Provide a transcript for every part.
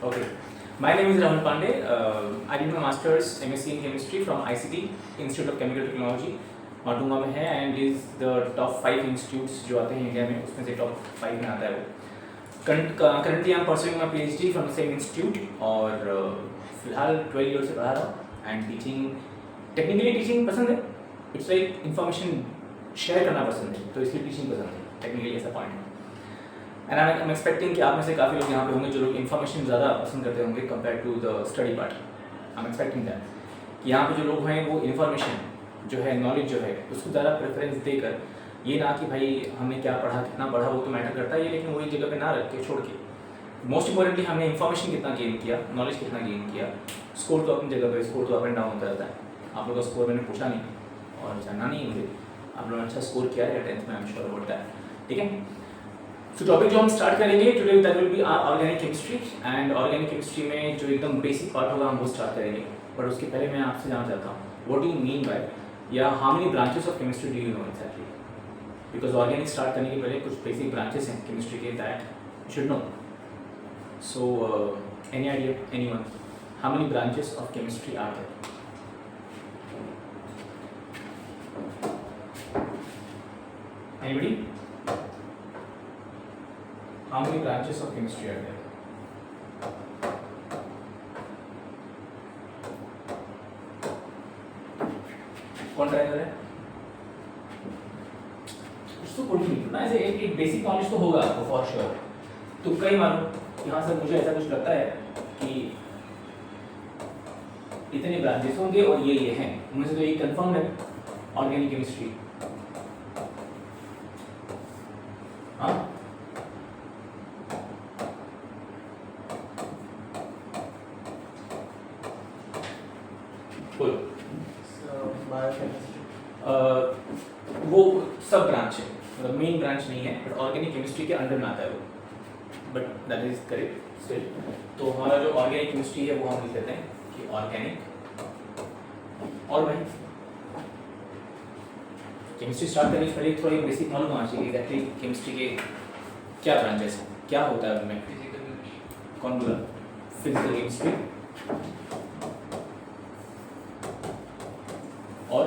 Okay. My name is Rahul Pandey. I did my master's MSc in chemistry from ICT Institute of Chemical Technology, Matunga में है and is the top 5 institutes जो आते हैं India में उसमें से top 5 में आता है वो. Currently I'm pursuing my PhD from the same institute और फिलहाल 12 ईयर से पढ़ा रहा हूँ एंड टेक्निकली टीचिंग पसंद है. इट्स लाइक इन्फॉर्मेशन शेयर करना पसंद है तो इसलिए टीचिंग पसंद है. टेक्निकली ऐसा पॉइंट है. एंड आई एम एक्सपेक्टिंग कि आप में से काफ़ी लोग यहाँ पे होंगे जो लोग इन्फॉर्मेशन ज़्यादा पसंद करते होंगे compare to the study part. I am expecting that कि यहाँ पे जो लोग हैं वो इन्फॉर्मेशन जो है नॉलेज जो है उसको ज़्यादा प्रेफरेंस देकर ये ना कि भाई हमने क्या पढ़ा कितना पढ़ा वो तो मैटर करता है लेकिन वो एक जगह पे ना रख के छोड़ के मोस्ट इंपॉर्टेंटली हमने इन्फॉर्मेशन कितना गेन किया, नॉलेज कितना गेन किया. स्कोर तो अपनी जगह पे, स्कोर तो अप एंड डाउन होता रहता है. आप लोगों का स्कोर मैंने पूछा नहीं और जानना नहीं मुझे. आप लोगों ने अच्छा स्कोर किया है 10th में, I am sure about that. ठीक है. सो टॉपिक जो हम स्टार्ट करेंगे today that will be organic chemistry. And organic chemistry में जो एकदम बेसिक पार्ट होगा हम वो स्टार्ट करेंगे. बट उसके पहले मैं आपसे जानना चाहता हूँ what do you mean by या how many branches of chemistry do you know exactly. Because organic start करने के पहले कुछ बेसिक ब्रांचेस हैं केमिस्ट्री के that you should know. So any idea, anyone, how many branches of chemistry are there? Anybody? How many branches of chemistry are there? कौन try कर रहा है? कुछ तो बोल नहीं ना, ऐसे एक बेसिक नॉलेज तो होगा आपको फॉर श्योर. तो कई मानो कि हाँ सर मुझे ऐसा कुछ लगता है कि इतने ब्रांचेस होंगे और ये हैं. उनमें से तो एक कंफर्म है ऑर्गेनिक केमिस्ट्री. हाँ बोलो. वो सब ब्रांच है, मतलब मेन ब्रांच नहीं है बट ऑर्गेनिक केमिस्ट्री के अंडर में आता है वो. But that is correct still. तो हमारा जो ऑर्गेनिक केमिस्ट्री है वो हम लिख लेते हैं कि ऑर्गेनिक. और भाई केमिस्ट्री स्टार्ट करने से पहले थोड़ा एक बेसिक मालूम होना चाहिए एग्जैक्टली केमिस्ट्री के क्या ब्रांचेस हैं, क्या होता है उनमें. कौन बोला? फिजिकल केमिस्ट्री और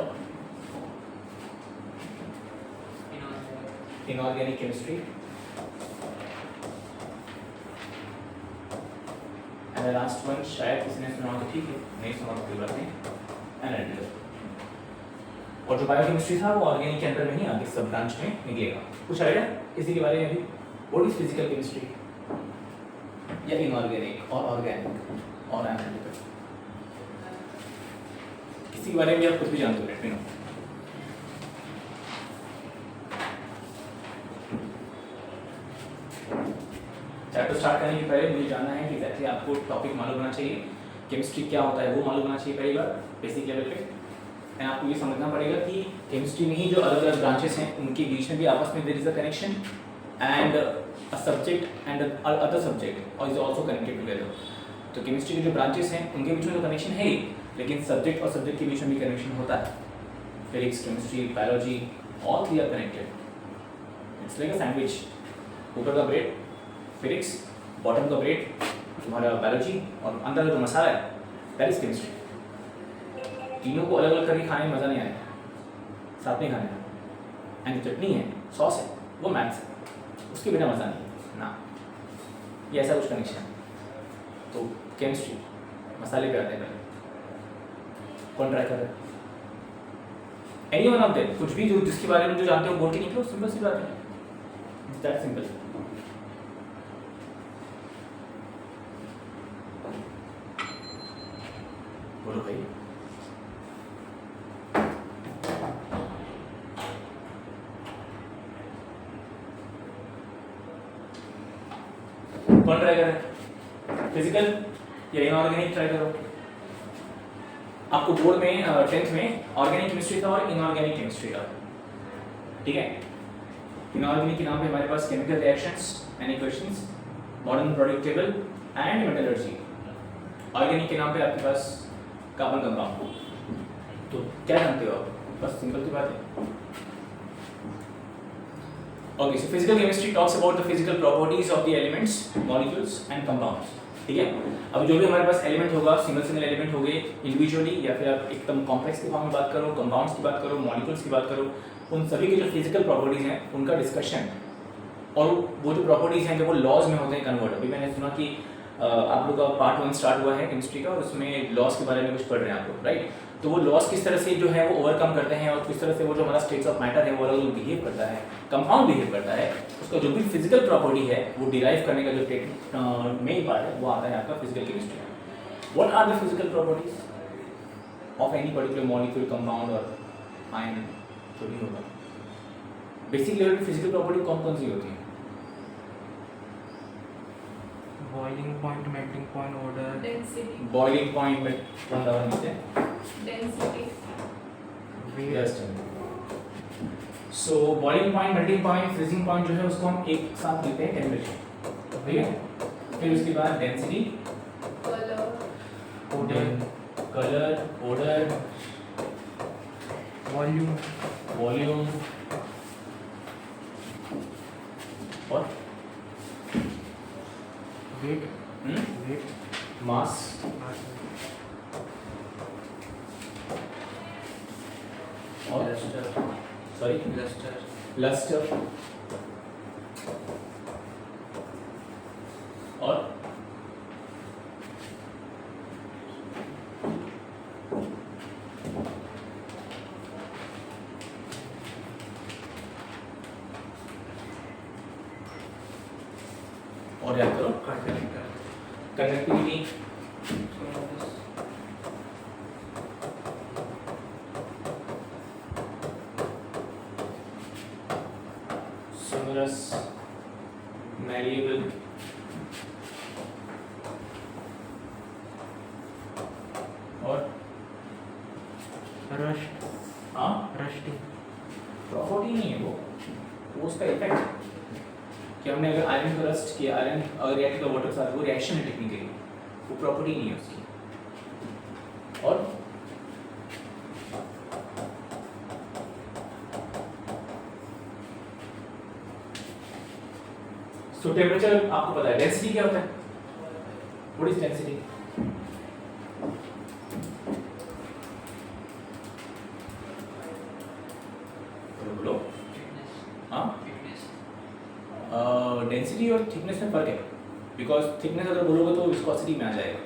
inorganic chemistry and the last one शायद किसी ने सुना हो, ठीक है, नहीं सुना तो कोई बात नहीं, एनालिटिकल. और जो बायोकेमिस्ट्री था वो ऑर्गेनिक के अंदर में ही आगे सब ब्रांच में निकलेगा. कुछ आइडिया इसी के बारे में भी? व्हाट इज फिजिकल केमिस्ट्री या इनऑर्गेनिक और ऑर्गेनिक और एनालिटिकल? किसी के बारे में आप कुछ भी जानते हो let me know. Chapter start करने के पहले मुझे जानना है कि एग्जैक्टली आपको टॉपिक मालूम होना चाहिए. केमिस्ट्री क्या होता है वो मालूम होना चाहिए पहली बार बेसिक लेवल पे. एंड आपको ये समझना पड़ेगा कि केमिस्ट्री में ही जो अलग अलग ब्रांचेस हैं उनके बीच में भी आपस में there is a connection and a subject and other subject और इज आल्सो कनेक्टेड टुगेदर. तो केमिस्ट्री के जो ब्रांचेस हैं उनके बीच में तो कनेक्शन है ही, लेकिन सब्जेक्ट और सब्जेक्ट के बीच में भी कनेक्शन होता है. Physics, chemistry, biology, all three are connected. It's like a sandwich. ऊपर का ब्रेड फिजिक्स, बॉटम का ब्रेड तुम्हारा बायोलॉजी और अंदर का जो मसाला है दैट इज केमिस्ट्री. तीनों को अलग अलग करके खाने में मज़ा नहीं आएगा, साथ में खाने में. एंड जो चटनी है, सॉस है, वो मैथ्स है, उसके बिना मज़ा नहीं ना. ये ऐसा कुछ कनेक्शन है. तो केमिस्ट्री मसाले पे आते हैं पहले. कौन ट्राई कर रहा है? एनी वन ऑफ देम, कुछ भी जो जिसके बारे में जो जानते हो बोल के निकलो. सिंपल सी बात है, दैट सिंपल. बोलो भाई. कौन ट्राई कर रहा है? फिजिकल या इनऑर्गेनिक ट्राई करो. आपको बोर्ड में 10th में ऑर्गेनिक केमिस्ट्री था और इनऑर्गेनिक केमिस्ट्री था. ठीक है. इनऑर्गेनिक के नाम पे हमारे पास chemical reactions and equations, modern periodic table and metallurgy. Organic के नाम पे आपके पास कार्बन कंपाउंड. तो क्या जानते हो आप? बस सिंपल सी बात है. Okay, so physical chemistry talks about the physical properties of the elements, molecules and compounds. ठीक है। अब जो भी हमारे पास एलिमेंट होगा, सिंगल एलिमेंट होंगे इंडिविजुअली, या फिर आप एकदम कॉम्प्लेक्स के फॉर्म में बात करो, कंपाउंड्स की बात करो, मॉलिक्यूल्स की बात करो, उन सभी के जो फिजिकल प्रॉपर्टीज हैं उनका डिस्कशन, और वो जो प्रॉपर्टीज हैं जो वो लॉज में होते हैं कन्वर्ट। अभी मैंने सुना कि आप लोग का पार्ट 1 स्टार्ट हुआ है केमिस्ट्री का, और उसमें लॉस के बारे में कुछ पढ़ रहे हैं आप लोग, राइट। तो वो लॉस किस तरह से जो है वो ओवरकम करते हैं, और किस तरह से वो जो हमारा स्टेट्स ऑफ मैटर है वो अलग बिहेव करता है, कंपाउंड बिहेव करता है, उसका जो भी फिजिकल प्रॉपर्टी है वो डिराइव करने का जो मेन पार्ट है वो आता है आपका physical chemistry. What are the physical properties of any particular molecule, compound और आयन जो भी होगा। बेसिक लेवल पे फिजिकल प्रॉपर्टी कौन कौन सी होती है? Boiling point, melting point, order, density, boiling point में कौन सा नीचे density, just so boiling point, melting point, freezing point जो है उसको हम एक साथ लेते हैं टेम्परेचर, ठीक है। फिर उसके बाद density, colour, colour, order, volume, volume और वेट, वेट, मास, और सॉरी लस्टर और याद करो कंडक्टिविटी, sonorous, malleable, और रस्ट, हाँ रस्टिंग, प्रॉपर्टी नहीं है वो उसका इफेक्ट है कि हमने अगर आयरन को रस्ट किया, आयरन अगर रिएक्ट का वाटर के साथ, वो रिएक्शन है टेक्निकली, वो प्रॉपर्टी नहीं है उसकी। और सो टेम्परेचर आपको पता है, डेंसिटी क्या होता है? What is density? बोलो। हाँ, डेंसिटी और थिकनेस में फर्क है, बिकॉज थिकनेस अगर बोलोगे तो विस्कोसिटी में आ जाएगा,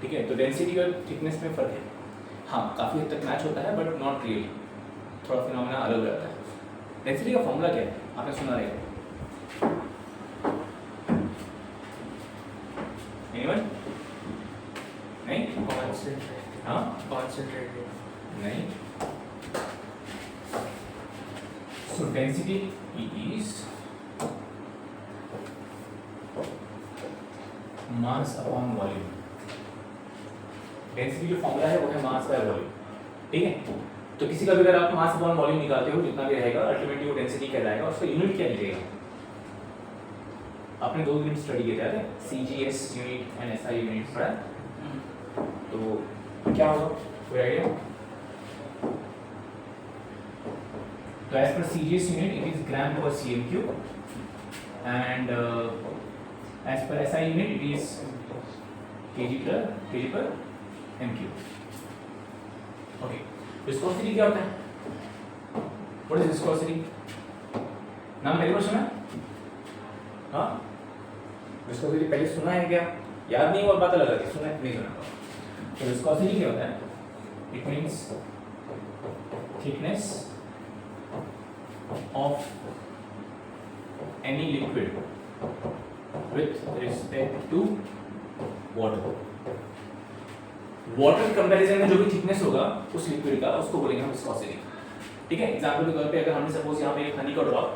ठीक है। तो डेंसिटी और थिकनेस में फर्क है, हाँ काफ़ी हद तक मैच होता है बट नॉट रियली, थोड़ा फिनोमेना अलग हो जाता है। डेंसिटी का फॉर्मूला क्या है आपने सुना रहेगा? एनीवन? नहीं? कॉन्सेंट्रेट, हाँ कॉन्सेंट्रेटेड, नहीं। So density is mass upon volume. Density जो फॉर्मूला है वो है मास बाय वॉल्यूम, ठीक है। तो किसी का भी अगर आप मास अपॉन वॉल्यूम निकालते हो, जितना भी रहेगा अल्टीमेटली वो डेंसिटी कहलाएगा। उसका यूनिट क्या लीजिएगा? आपने 2 यूनिट स्टडी किए थे, CGS unit and SI unit पढ़ा है, तो क्या होगा, कोई idea? So as per CGS unit, it is gram per cm cube, and as per SI unit, it is kg per m cube. Okay. Viscosity क्या होता है? What is viscosity? नाम पहली बार सुना? हाँ? Viscosity पहले सुना है क्या? याद नहीं हुआ पता लगा कि सुना है नहीं सुना। तो viscosity क्या होता है? It means thickness of any liquid with respect to water. Water comparison में जो भी थिकनेस होगा उस लिक्विड का, उसको बोलेंगे हम विस्कोसिटी, ठीक है। एग्जांपल के तौर पे अगर हमने सपोज यहाँ पे एक हनी का ड्रॉप,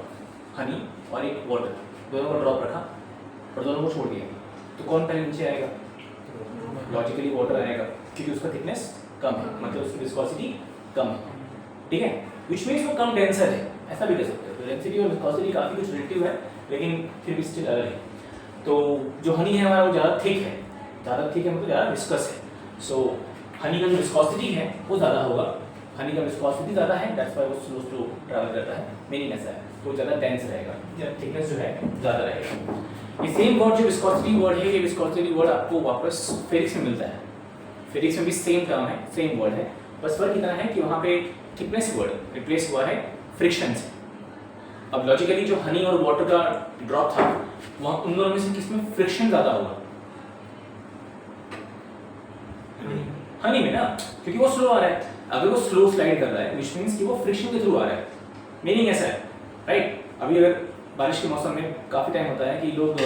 हनी और एक वाटर, दोनों का ड्रॉप रखा और दोनों को छोड़ दिया, तो कौन पहले नीचे आएगा? लॉजिकली वाटर आएगा, क्योंकि उसका थिकनेस कम है, मतलब उसकी विस्कोसिटी कम है, ठीक है। विच मीन्स वो कम डेंसर है, ऐसा भी कह सकते हो। तो डेंसिटी और विस्कोसिटी काफ़ी कुछ रिलेटिव है, लेकिन फिर भी स्टिल अलग है। तो जो हनी है हमारा वो ज़्यादा थिक है, मतलब ज़्यादा विस्कस है। सो हनी का जो विस्कोसिटी है वो ज़्यादा होगा, हनी का विस्कोसिटी ज़्यादा है, दैट्स व्हाई वो स्लो ट्रैवल करता है, मीनिंग ऐसा है, तो ज़्यादा डेंस रहेगा, या थिकनेस जो है ज़्यादा रहेगा। ये सेम वर्ड जो विस्कोसिटी वर्ड है, ये विस्कोसिटी वर्ड आपको वापस फिजिक्स में मिलता है। फिजिक्स में भी सेम टर्म है, सेम वर्ड है, बस फर्क इतना है कि वहाँ पे थिकनेस वर्ड रिप्लेस हुआ है फ्रिक्शन से। अब लॉजिकली जो हनी और वाटर का ड्रॉप था, वहाँ उन दोनों में से किसमें फ्रिक्शन ज़्यादा होगा? हनी में ना, क्योंकि वो स्लो आ रहा है। अगर वो स्लो स्लाइड कर रहा है विच मीन्स कि वो फ्रिक्शन के थ्रू आ रहा है, मीनिंग ऐसा है, राइट? अभी अगर बारिश के मौसम में काफ़ी टाइम होता है कि लोग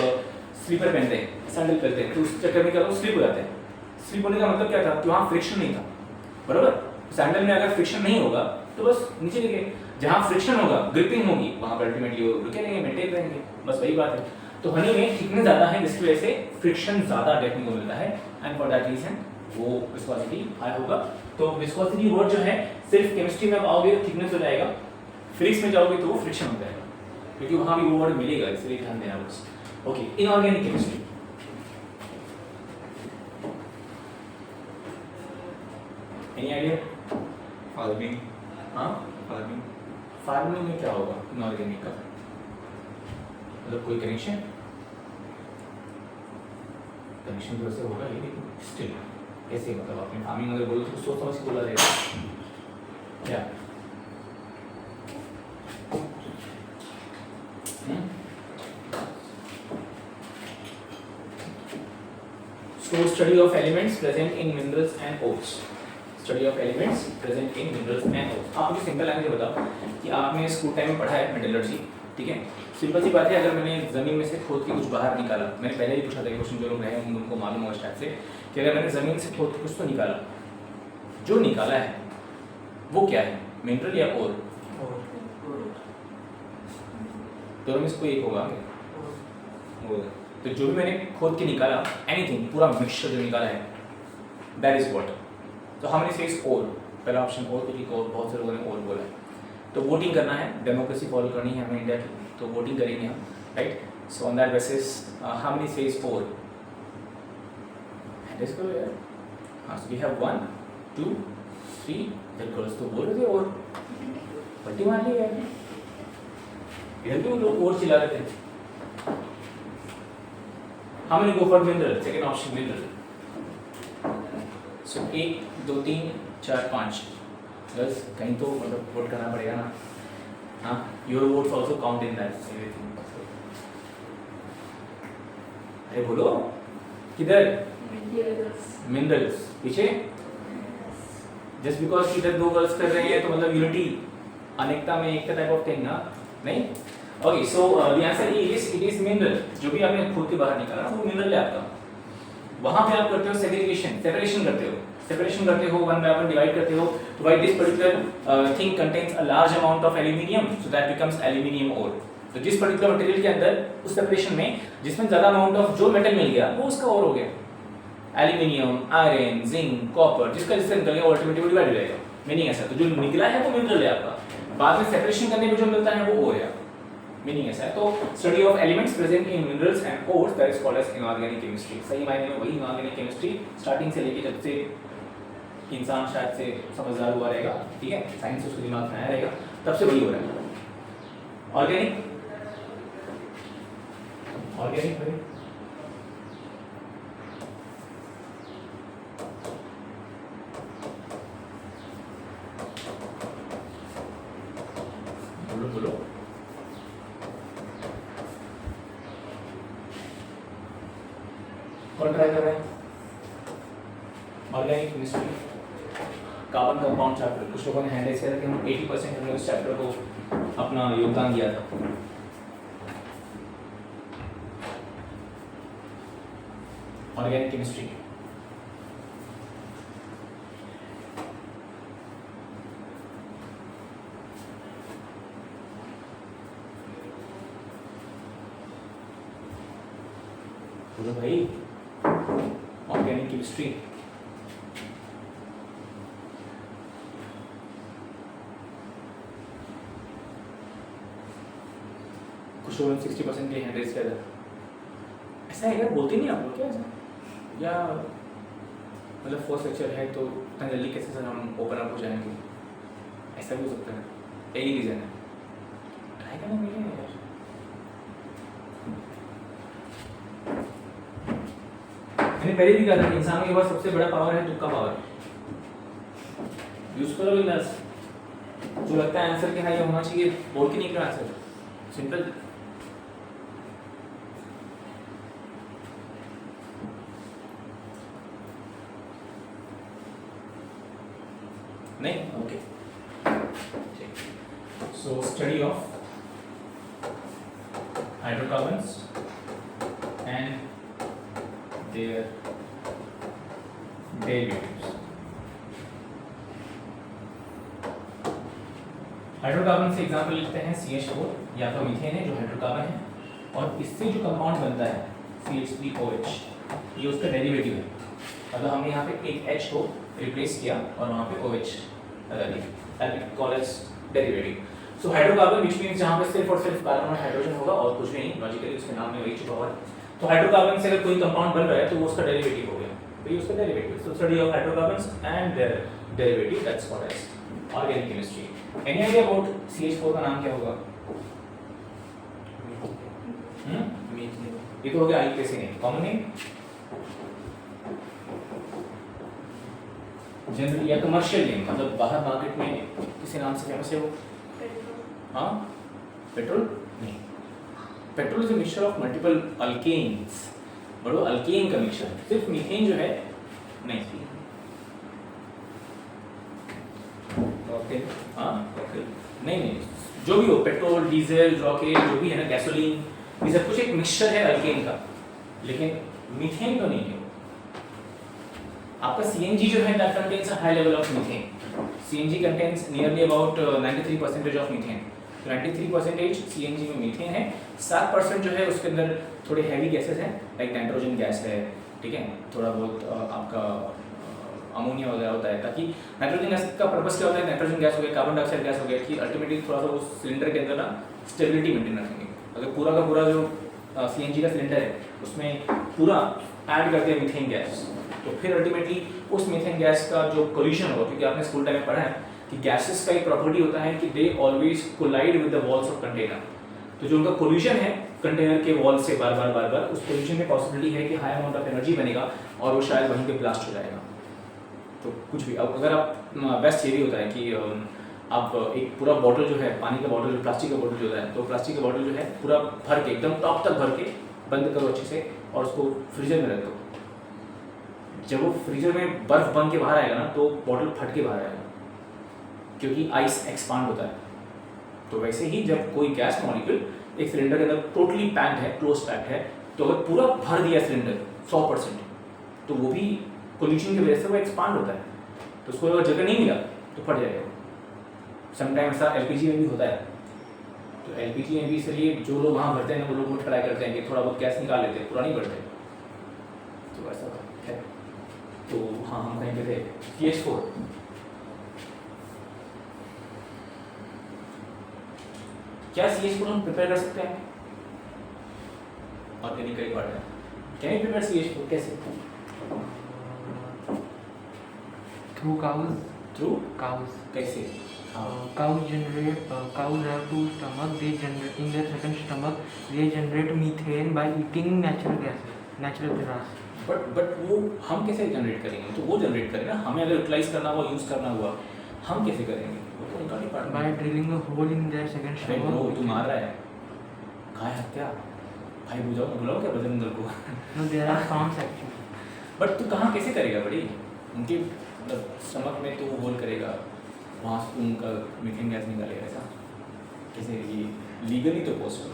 स्लीपर पहनते हैं, सैंडल पहनते हैं, तो उस चक्कर में क्या होता है, स्लिप हो जाते हैं। स्लिप होने का मतलब क्या था कि वहाँ फ्रिक्शन नहीं था, बराबर? सैंडल में अगर फ्रिक्शन नहीं होगा तो बस नीचे गिरेंगे। जहाँ फ्रिक्शन होगा, ग्रिपिंग होगी, वहाँ पर अल्टीमेटली वो रुके रहेंगे, मेंटेन रहेंगे, बस वही बात है। तो हनी में थिकनेस ज़्यादा है जिसकी वजह से फ्रिक्शन ज़्यादा देखने को मिलता है, एंड फॉर दैट रीजन वो विस्कोसिटी हाई होगा। तो विस्कोसिटी वर्ड जो है सिर्फ केमिस्ट्री में आप आओगे तो थिकनेस हो जाएगा, फिजिक्स में जाओगे तो वो फ्रिक्शन हो जाएगा, क्योंकि वहाँ भी वो वर्ड मिलेगा, इसलिए ध्यान देना बस। Okay, inorganic chemistry any idea? Farming. हाँ, फार्मिंग। फार्मिंग में क्या होगा इनऑर्गेनिक का? मतलब कोई कनेक्शन तो वैसे होगा ही, लेकिन स्टिल कैसे, मतलब आपने फार्मिंग अगर बोलो तो सोच समझ के बोला जाएगा क्या? So study of elements present in minerals and ores. Study of elements present in minerals and ores. आप मुझे सिंपल लैंग्वेज बताओ कि आपने स्कूल टाइम में पढ़ा है मेटलर्जी, ठीक है? सिंपल सी बात है, अगर मैंने ज़मीन में से खोद के कुछ बाहर निकाला, मैंने पहले ही पूछा था क्वेश्चन, जो लोग रहे हैं उनको मालूम होगा शायद से, कि अगर मैंने ज़मीन से खोद के कुछ तो निकाला, जो निकाला है वो क्या है, मिनरल या ओर? दोनों में से कोई एक होगा। तो जो भी मैंने खोद के निकाला, एनीथिंग, पूरा मिक्सचर जो निकाला है, दैट इज व्हाट। तो हमने से इस ओर, पहला ऑप्शन ओर, क्योंकि ओर बहुत से लोगों ने ओर बोला है। तो वोटिंग करना है, डेमोक्रेसी फॉलो करनी है हमें इंडिया की, तो वोटिंग करेंगे हम, right? So on that basis how many says or? Let's go यार। हाँ, so we have 1 2 3, that girls तो बोल रहे थे और पट्टी मार ली यार, इधर भी लोग और चिल्ला रहे थे। How many go for mineral? Second option mineral. So 1 2 3 4 5, बस कहीं तो मतलब वोट करना पड़ेगा ना। हाँ, your votes also count in that everything. अरे बोलो किधर? मिनरल्स पीछे। जस्ट बिकॉज इधर 2 गर्ल्स कर रहे हैं तो मतलब यूनिटी, अनेकता में एकता टाइप ऑफ थिंग ना, नहीं? Okay, so the answer is it is mineral. जो भी आपने खोद के बाहर निकाला वो मिनरल है आपका। वहां पे आप करते हो सेग्रीगेशन, सेपरेशन करते हो, वन बाय वन डिवाइड करते हो, तो why this particular thing contains a large amount of aluminium, so that becomes aluminium ore. तो जिस पर्टिकुलर मटेरियल के अंदर उस सेपरेशन में जिसमें ज्यादा अमाउंट ऑफ जो मेटल मिल गया वो उसका ओर हो गया। एल्यूमिनियम, आयरन, जिंक, कॉपर, जिसका जिससे निकल गया अल्टीमेटली डिवाइड हो जाएगा। मीनिंग ऐसा, तो जो निकला है वो मिनरल है आपका, बाद में सेपरेशन करने पे जो मिलता है वो ओर है। मीनिंग ऐसा है। तो study of elements present in minerals and ores, that is called as inorganic chemistry. सही मायने में वही इनऑर्गेनिक केमिस्ट्री, स्टार्टिंग से लेके जब से इंसान शायद से समझदार हुआ रहेगा, ठीक है, साइंस उसके दिमाग में आया रहेगा, तब से वही हो रहा है। ऑर्गेनिक बोलो कौन ट्राई कर रहे हैं? Organic chemistry, carbon compound chapter. कुछ लोगों ने हैंड रेज किया था कि हम 80% हमने उस चैप्टर को अपना योगदान दिया था। ऑर्गेनिक केमिस्ट्री बोलो भाई, ऑर्गेनिक केमिस्ट्री। कुछ लोगों ने 60% के लिए हैंड रेज किया था। ऐसा है क्या, बोलते नहीं आप लोग क्या ऐसा? या मतलब फर्स्ट लेक्चर है तो इतना जल्दी कैसे सर हम ओपन अप हो जाएंगे? ऐसा भी हो सकता है, यही रीज़न है। ट्राई करना मिलेगा यार। मैंने पहले भी कहा था कि इंसानों के पास सबसे बड़ा पावर है तुक्का पावर। यूज करो बिंदास, जो लगता है आंसर के हाँ ये होना चाहिए बोल के नहीं करा आंसर, सिंपल। नहीं, okay. So study of hydrocarbons and their derivatives. Hydrocarbon से एग्जांपल लेते हैं CH4, या तो मीथेन है जो हाइड्रोकार्बन है, और इससे जो कंपाउंड बनता है CH3OH, ये उसका डेरिवेटिव है। मतलब हमने यहाँ पे एक H को रिप्लेस किया और वहाँ पे OH लगा दिया, that we call as derivative. So hydrocarbon which means जहाँ पे सिर्फ और सिर्फ कार्बन और हाइड्रोजन होगा और कुछ भी नहीं, लॉजिकली उसके नाम में वही छुपा हुआ है। तो हाइड्रोकार्बन से अगर कोई कंपाउंड बन रहा है तो वो उसका डेरिवेटिव हो गया, तो ये उसका derivative. So study of hydrocarbons and their derivative, that's called as organic chemistry. Any idea about CH4 का नाम क्या होगा? ये तो हो गया IUPAC name, common name general या कमर्शियल नेम, मतलब बाहर मार्केट में किसी नाम से फेमस है वो। हाँ, पेट्रोल नहीं, petrol is a mixture of multiple alkanes, but वो अल्केन का मिक्सचर है, सिर्फ मीथेन जो है नहीं। ओके, हाँ ओके, नहीं, जो भी हो, पेट्रोल, डीजल, रॉकेट, जो भी है ना, गैसोलीन, ये सब कुछ एक मिक्सचर है अल्केन का, लेकिन मीथेन तो नहीं है। आपका CNG जो है that contains a high level of methane. CNG contains nearly about 93% of methane. 93% CNG में मीथेन है, 7% जो है उसके अंदर थोड़े हैवी गैसेस हैं, लाइक नाइट्रोजन गैस है, ठीक है, थोड़ा बहुत आपका अमोनिया वगैरह होता है। ताकि नाइट्रोजन गैस का पर्पस क्या होता है, नाइट्रोजन गैस हो गया, कार्बन डाइऑक्साइड गैस हो गया, कि अल्टीमेटली थोड़ा सा उस सिलेंडर के अंदर ना स्टेबिलिटी मेंटेन रखेंगे। अगर पूरा का पूरा जो CNG का सिलेंडर है उसमें पूरा ऐड करते हैं मीथेन गैस, तो फिर अल्टीमेटली उस मीथेन गैस का जो कोलिशन होगा, क्योंकि आपने स्कूल टाइम में पढ़ा है कि गैसेस का एक प्रॉपर्टी होता है कि they always collide with the walls of container. तो जो उनका कोलिशन है कंटेनर के वॉल से बार बार, उस कोलिशन में पॉसिबिलिटी है कि हाई अमाउंट ऑफ एनर्जी बनेगा और वो शायद वहीं पे ब्लास्ट हो जाएगा। तो कुछ भी, अब अगर आप बेस्ट ये भी होता है कि आप एक पूरा बॉटल जो है, पानी का बॉटल, प्लास्टिक का बॉटल जो होता है, तो प्लास्टिक का बॉटल जो है पूरा भर के एकदम टॉप तक भर के बंद करो अच्छे से और उसको फ्रीजर में रख दो। जब वो फ्रीजर में बर्फ बन के बाहर आएगा ना, तो बॉटल फट के बाहर आएगा, क्योंकि आइस एक्सपांड होता है। तो वैसे ही जब कोई गैस मॉलिक्यूल एक सिलेंडर के अंदर टोटली पैक्ड है, क्लोज पैक्ड है, तो अगर पूरा भर दिया सिलेंडर 100%, तो वो भी कोलिशन की वजह से वो एक्सपांड होता है, तो उसको अगर जगह नहीं मिला तो फट जाएगा। समटाइम ऐसा LPG में भी होता है। तो LPG में भी इसलिए जो लोग वहाँ भरते हैं वो लोग ट्राई करते हैं कि थोड़ा बहुत गैस निकाल लेते हैं, पूरा नहीं भरते। तो ऐसा है। तो हाँ, हम कहीं पे थे, CH4। क्या CH4 हम प्रिपेयर कर सकते हैं? ऑर्गेनिक पार्ट है, कैन यू प्रिपेयर CH4? कैसे? Through cows. Through Cows. कैसे? Cows have two stomach. They generate in their second stomach. They generate methane by eating natural gases, natural grass. But वो हम कैसे generate करेंगे? तो वो generate करेगा, हमें अगर यूटिलाइज करना हुआ, यूज़ करना हुआ, हम कैसे करेंगे? वो तो उनका department. By drilling a hole in their second अरे stomach. ब्रो, तू मार रहा है, काय हत्या भाई, बुलाओ क्या बजरंग दल को? No, there are farms actually. But तू कहाँ कैसे करेगा बड़ी? उनके मतलब स्टमक में तो होल करेगा, वहाँ से उनका मीथेन गैस निकालेगा, ऐसा कैसे? ये लीगली तो पॉसिबल।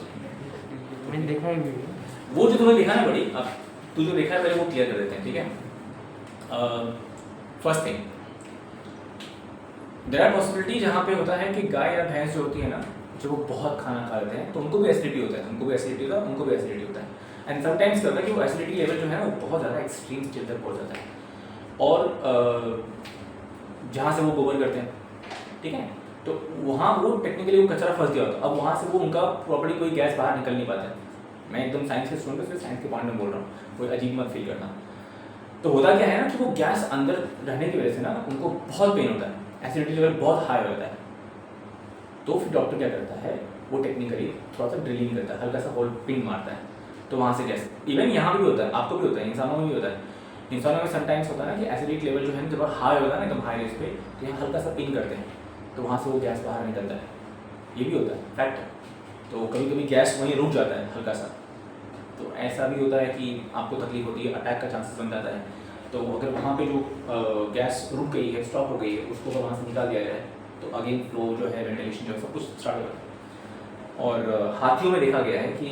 मैंने देखा है वीडियो। वो जो तुमने देखा ना बड़ी, अब तू जो देखा है पहले वो क्लियर कर देते हैं, ठीक है? First thing, there are possibility जहाँ पे होता है कि गाय या भैंस जो होती है ना, जब वो बहुत खाना खा लेते हैं तो उनको भी एसिडिटी होता है, उनको भी एसिडिटी होता है। एंड समटाइम्स क्या होता है कि वो एसिडिटी लेवल जो है ना वो बहुत ज़्यादा एक्सट्रीम स्टेज तक पहुँच जाता है, और जहाँ से वो गोबर करते हैं, ठीक है, तो वहाँ वो टेक्निकली वो कचरा फंस गया होता है। अब वहाँ से वो उनका प्रॉपर्ली कोई गैस बाहर निकल नहीं पाता है। मैं एकदम साइंस के स्टूडेंट से साइंस के पॉइंट में बोल रहा हूँ, कोई अजीब मत फील करना। तो होता क्या है ना कि वो गैस अंदर रहने की वजह से ना उनको बहुत पेन होता है, एसिडिटी लेवल बहुत हाई होता है। तो फिर डॉक्टर क्या करता है, वो टेक्निकली थोड़ा सा ड्रिलिंग करता है, हल्का सा होल पिन मारता है, तो वहाँ से गैस, इवन यहाँ भी होता है, आपको भी होता है, इंसानों में भी होता है इंसानों में समटाइम्स होता है ना कि एसिडिक लेवल जो है ना जब हाई होता है ना एकदम हाई रेंज पे, तो यहाँ हल्का सा पिन करते हैं, तो वहाँ से वो गैस बाहर निकलता है, ये भी होता है फैक्ट है। तो कभी कभी गैस वहीं रुक जाता है हल्का सा, तो ऐसा भी होता है कि आपको तकलीफ होती है, अटैक का चांसेस बन जाता है। तो अगर वहाँ पे जो गैस रुक गई है, स्टॉप हो गई है, उसको अगर वहाँ से निकाल दिया जाए तो अगेन फ्लो जो है, वेंटिलेशन जो है, सब कुछ स्टार्ट हो जाता है। और हाथियों में देखा गया है कि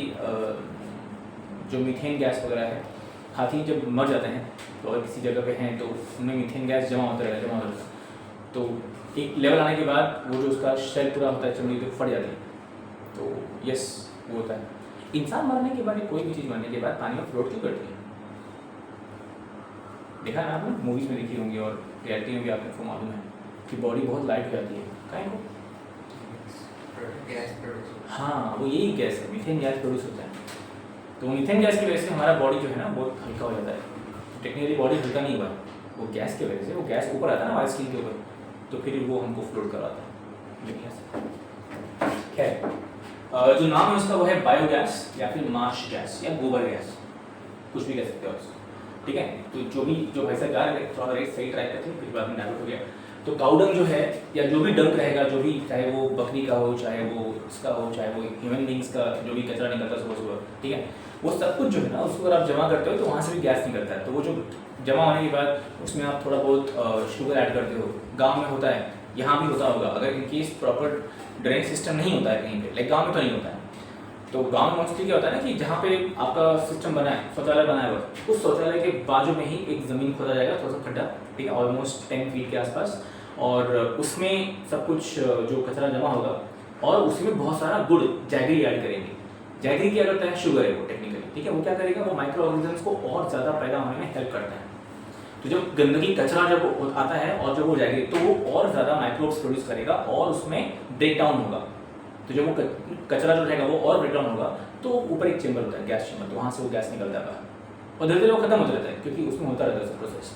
जो मीथेन गैस वगैरह है, हाथी जब मर जाते हैं तो अगर किसी जगह पे हैं तो उनमें मीथेन गैस जमा होता रहेगा, तो एक लेवल आने के बाद वो जो उसका शेल पूरा होता है, चमड़ी तो फट जाती है। तो यस, वो होता है। इंसान मरने के बाद, कोई भी चीज़ मरने के बाद पानी में फ्लोट क्यों करती है? देखा है ना आपने, मूवीज़ में देखी होंगी और रियलिटी में भी आपको मालूम है कि बॉडी बहुत लाइट हो जाती है। काहे को? हाँ, वो यही गैस है, मीथेन गैस प्रोड्यूस होता है। तो मीथेन गैस की वजह से हमारा बॉडी जो है ना बहुत हल्का हो जाता है। टेक्निकली बॉडी हल्का नहीं हुआ, वो गैस की वजह से, वो गैस ऊपर आता है ना हमारी स्किन के ऊपर, तो फिर वो हमको फ्लोट करवाता है। खैर, जो नाम है उसका वो है बायोगैस या फिर मार्श गैस या गोबर गैस, कुछ भी कह सकते हो उसको, ठीक है। तो जो भाई साहब जा रहे थे थोड़ा रेट सही ट्राई करते हैं, फिर बाद में डाइवर्ट हो गया। तो काउडंग जो है या जो भी डंक रहेगा, जो भी, चाहे वो बकरी का हो, चाहे वो उसका हो, चाहे वो ह्यूमन बींग्स का जो भी कचरा निकलता है सुबह सुबह, ठीक है, वो सब कुछ जो है ना उसको अगर आप जमा करते हो तो वहाँ से भी गैस निकलता है। तो वो जो जमा होने के बाद उसमें आप थोड़ा बहुत शुगर ऐड करते हो, गाँव में होता है, यहाँ भी होता होगा, अगर इनकेस प्रॉपर ड्रेनेज सिस्टम नहीं होता है कहीं पे, लाइक गाँव में तो नहीं होता है। तो गांव में मोस्टली क्या होता है ना कि जहाँ पे आपका सिस्टम बना है, शौचालय बना है, वो उस शौचालय के बाजू में ही एक ज़मीन खोदा जाएगा, थोड़ा सा खड्डा, ठीक है, ऑलमोस्ट 10 फीट के आसपास, और उसमें सब कुछ जो कचरा जमा होगा, और उसमें बहुत सारा गुड़, जैगरी ऐड करेंगे। जैगरी क्या करता है? शुगर है वो टेक्निकली, ठीक है। वो क्या करेगा? वो माइक्रो ऑर्गेनिजम्स को और ज़्यादा पैदा होने में हेल्प करता है। तो जब गंदगी कचरा जब आता है और जब वो जैगरी, तो वो और ज़्यादा माइक्रोब्स प्रोड्यूस करेगा और उसमें ब्रेक डाउन होगा। तो जब वो कचरा जो रहेगा वो और ब्रेक डाउन होगा, तो ऊपर एक चेंबर होता है, गैस चेंबर, तो वहाँ से वो गैस निकलता है और धीरे धीरे वो खत्म होता रहता है, क्योंकि उसमें होता रहता है सब प्रोसेस।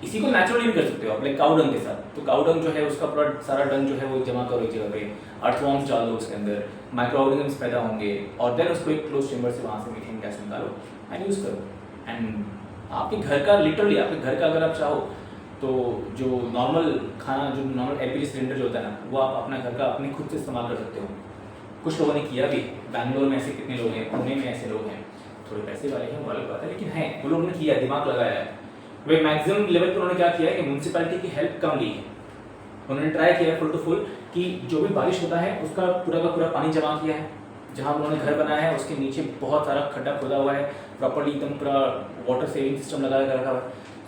इसी को नेचुरली भी कर सकते हो आप, लाइक काउ डंग के साथ। तो काउ डंग जो है उसका पूरा सारा डंग जो है वो जमा करो एक जगह पे, अर्थवॉर्म्स डाल दो उसके अंदर, माइक्रो ऑर्गेनिजम्स पैदा होंगे, और देन उसको एक क्लोज चेंबर से वहाँ से मीथेन गैस निकालो एंड यूज़ करो। एंड आपके घर का, लिटरली आपके घर का अगर आप चाहो तो जो नॉर्मल खाना, जो नॉर्मल एलपीजी सिलेंडर जो होता है ना, वो आप अपना घर का अपने खुद से इस्तेमाल कर सकते हो। कुछ लोगों ने किया भी, बैंगलोर में ऐसे कितने लोग हैं, पुणे में ऐसे लोग हैं, थोड़े पैसे वाले हैं वो अलग बात है, लेकिन हैं वो लोगों ने किया, दिमाग लगाया है। वे मैक्सिमम लेवल पर उन्होंने क्या किया है कि म्यूनसिपैलिटी की हेल्प कम ली है। उन्होंने ट्राई किया फुल टू फुल कि जो भी बारिश होता है उसका पूरा का पूरा पानी जमा किया है। जहाँ उन्होंने घर बनाया है उसके नीचे बहुत सारा खड्डा खोदा हुआ है, प्रॉपर्ली एकदम पूरा वाटर सेविंग सिस्टम लगा रखा है।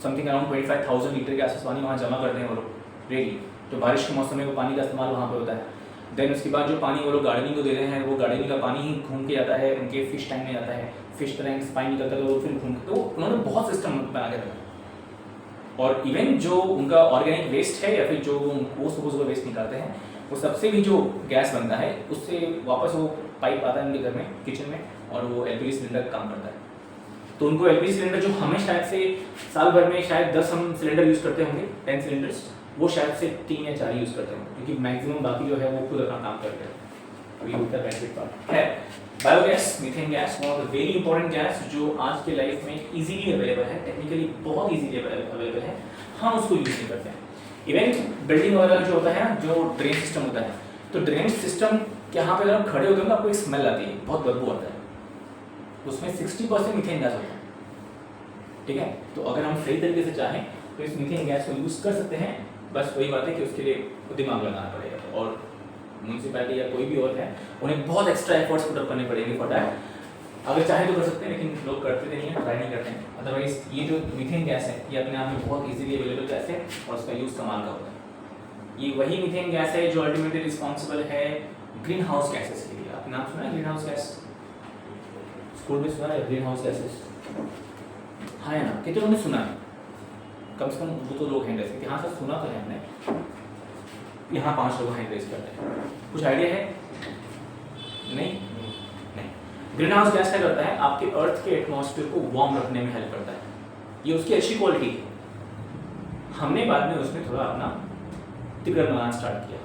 समथिंग अराउंड 25,000 लीटर के आसपास पानी वहाँ जमा करते हैं वो लोग रेडी। तो बारिश के मौसम में वो पानी का इस्तेमाल वहाँ पर होता है। देन उसके बाद जो पानी वो लोग गार्डनिंग को दे रहे हैं, वो गार्डनिंग का पानी ही घूम के जाता है उनके फिश टैंक में जाता है, फिश टैंक पानी निकलता है तो वो फिर घूम के, तो उन्होंने बहुत सिस्टम बना के रखा। और इवन जो उनका ऑर्गेनिक वेस्ट है या फिर जो वो सुबह वेस्ट निकालते हैं, वो सबसे भी जो गैस बनता है उससे वापस वो पाइप आता है उनके घर में, किचन में, और वो एलपीजी सिलेंडर काम करता है। तो उनको एलपीजी सिलेंडर जो हमें शायद से साल भर में शायद 10 हम सिलेंडर यूज़ करते होंगे, 10 सिलेंडर्स, वो शायद से 3 या 4 यूज़ करते होंगे, क्योंकि मैक्सिमम बाकी जो है वो खुद अपना काम करते हैं। तो ये होता है बेनिफिट पार्ट है। Biogas, methane gas, one of the very important gas जो आज के लाइफ में इजीली अवेलेबल है, टेक्निकली बहुत इजीली अवेलेबल है, हम उसको यूज़ नहीं करते हैं। इवन बिल्डिंग वगैरह जो होता है, जो ड्रेन सिस्टम होता है, तो ड्रेन सिस्टम के यहाँ पे अगर आप खड़े होते हो तो आपको एक स्मेल आती है, बहुत बदबू आता है, उसमें 60% मीथेन गैस होता है, ठीक है। तो अगर हम सही तरीके से चाहें तो इस मीथेन गैस को यूज़ कर सकते हैं। बस वही बात है कि उसके लिए दिमाग लगाना पड़ेगा, और म्यूनसिपैलिटी या कोई भी और है उन्हें बहुत एक्स्ट्रा एफर्ट्स पुटअप करने पड़ेंगे फॉर दैट। अगर चाहे तो कर सकते हैं, लेकिन लोग करते नहीं हैं, ट्राई नहीं करते हैं। अदरवाइज ये जो मीथेन गैस है ये अपने आप में बहुत इजीली अवेलेबल गैस है और उसका यूज़ कमाल का होता है। ये वही मीथेन गैस है जो अल्टीमेटली रिस्पॉन्सिबल है ग्रीन हाउस गैसेस के लिए। आपने नाम सुना है ग्रीन हाउस गैस? स्कूल में सुना है ग्रीन हाउस गैसेस? हाँ है ना, कितने लोगों ने सुना है? कम से कम 2 लोग हैं जैसे कि हाँ सर सुना तो है हमने। यहाँ 5 लोग हैंड रेज करते हैं। कुछ आइडिया है? नहीं। ग्रीन हाउस गैस क्या करता है? आपके अर्थ के एटमॉस्फेयर को वार्म रखने में हेल्प करता है, ये उसकी अच्छी क्वालिटी है। हमने बाद में उसमें थोड़ा अपना तिकड़ बनाना स्टार्ट किया।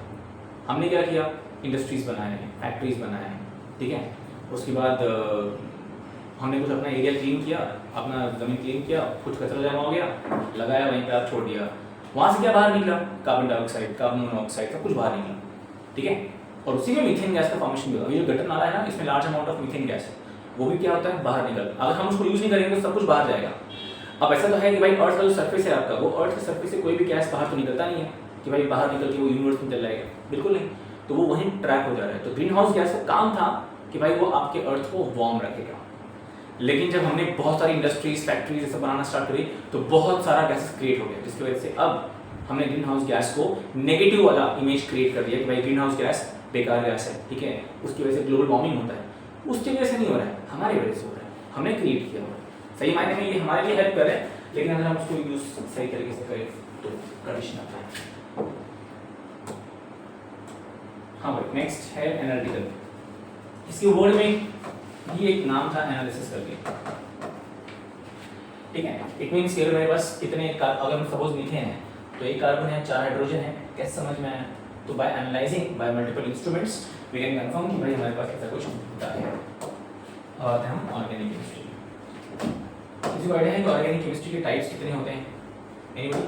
हमने क्या किया? इंडस्ट्रीज बनाए हैं, फैक्ट्रीज बनाए हैं, ठीक है। उसके बाद हमने कुछ अपना एरिया क्लीन किया, अपना ज़मीन क्लीन किया, कुछ कचरा जमा हो गया, लगाया वहीं पे आप छोड़ दिया, वहाँ से क्या बाहर निकला? कार्बन डाइऑक्साइड, कार्बन मोनोऑक्साइड, सब कुछ बाहर निकला, ठीक है। और उसी में मीथेन गैस का फॉर्मेशन भी होगा। ये जो गटर नाला है ना, इसमें large amount of methane gas है, वो भी क्या होता है? बाहर निकल। अगर हम उसको यूज़ नहीं करेंगे तो सब कुछ बाहर जाएगा। अब ऐसा तो है कि भाई अर्थ का जो सरफेस है आपका, वो अर्थ के सरफेस से कोई भी गैस बाहर तो निकलता नहीं है कि भाई बाहर निकल के वो यूनिवर्स में चल जाएगा, बिल्कुल नहीं। तो वो वहीं ट्रैप हो जा रहा है। तो ग्रीन हाउस गैस का काम था कि भाई वो आपके अर्थ को वार्म रखेगा। लेकिन जब हमने बहुत सारी इंडस्ट्रीज, फैक्ट्रीज ये सब बनाना स्टार्ट करी तो बहुत सारा गैसेस क्रिएट हो गया, जिसकी वजह से अब हमने ग्रीन हाउस गैस को नेगेटिव वाला इमेज क्रिएट कर दिया कि भाई ग्रीन हाउस गैस बेकार गैस है, ठीक है, उसकी वजह से ग्लोबल वार्मिंग होता है। उसकी वजह से नहीं हो रहा है, हमारी वजह से हो रहा है, हमने क्रिएट किया हुआ है। सही मायने में ये हमारे लिए हेल्प कर रहे हैं, लेकिन अगर हम उसको यूज सही तरीके से करें तो कंडीशन आता है। हाँ भाई, नेक्स्ट है एनालिटिकल। इसके वर्ड में ये एक नाम था एनालिसिस करके, ठीक है। इट मीन्स कि मेरे पास कितने अगर हम सपोज मीथेन है तो एक कार्बन है, 4 हाइड्रोजन है, कैसे समझ में आया? तो by analysing by multiple instruments we can confirm कि भाई हमारे पास ऐसा कुछ होता है। और हम ऑर्गेनिक केमिस्ट्री, किसी को आइडिया है कि ऑर्गेनिक केमिस्ट्री के टाइप्स कितने होते हैं? एनीबॉडी?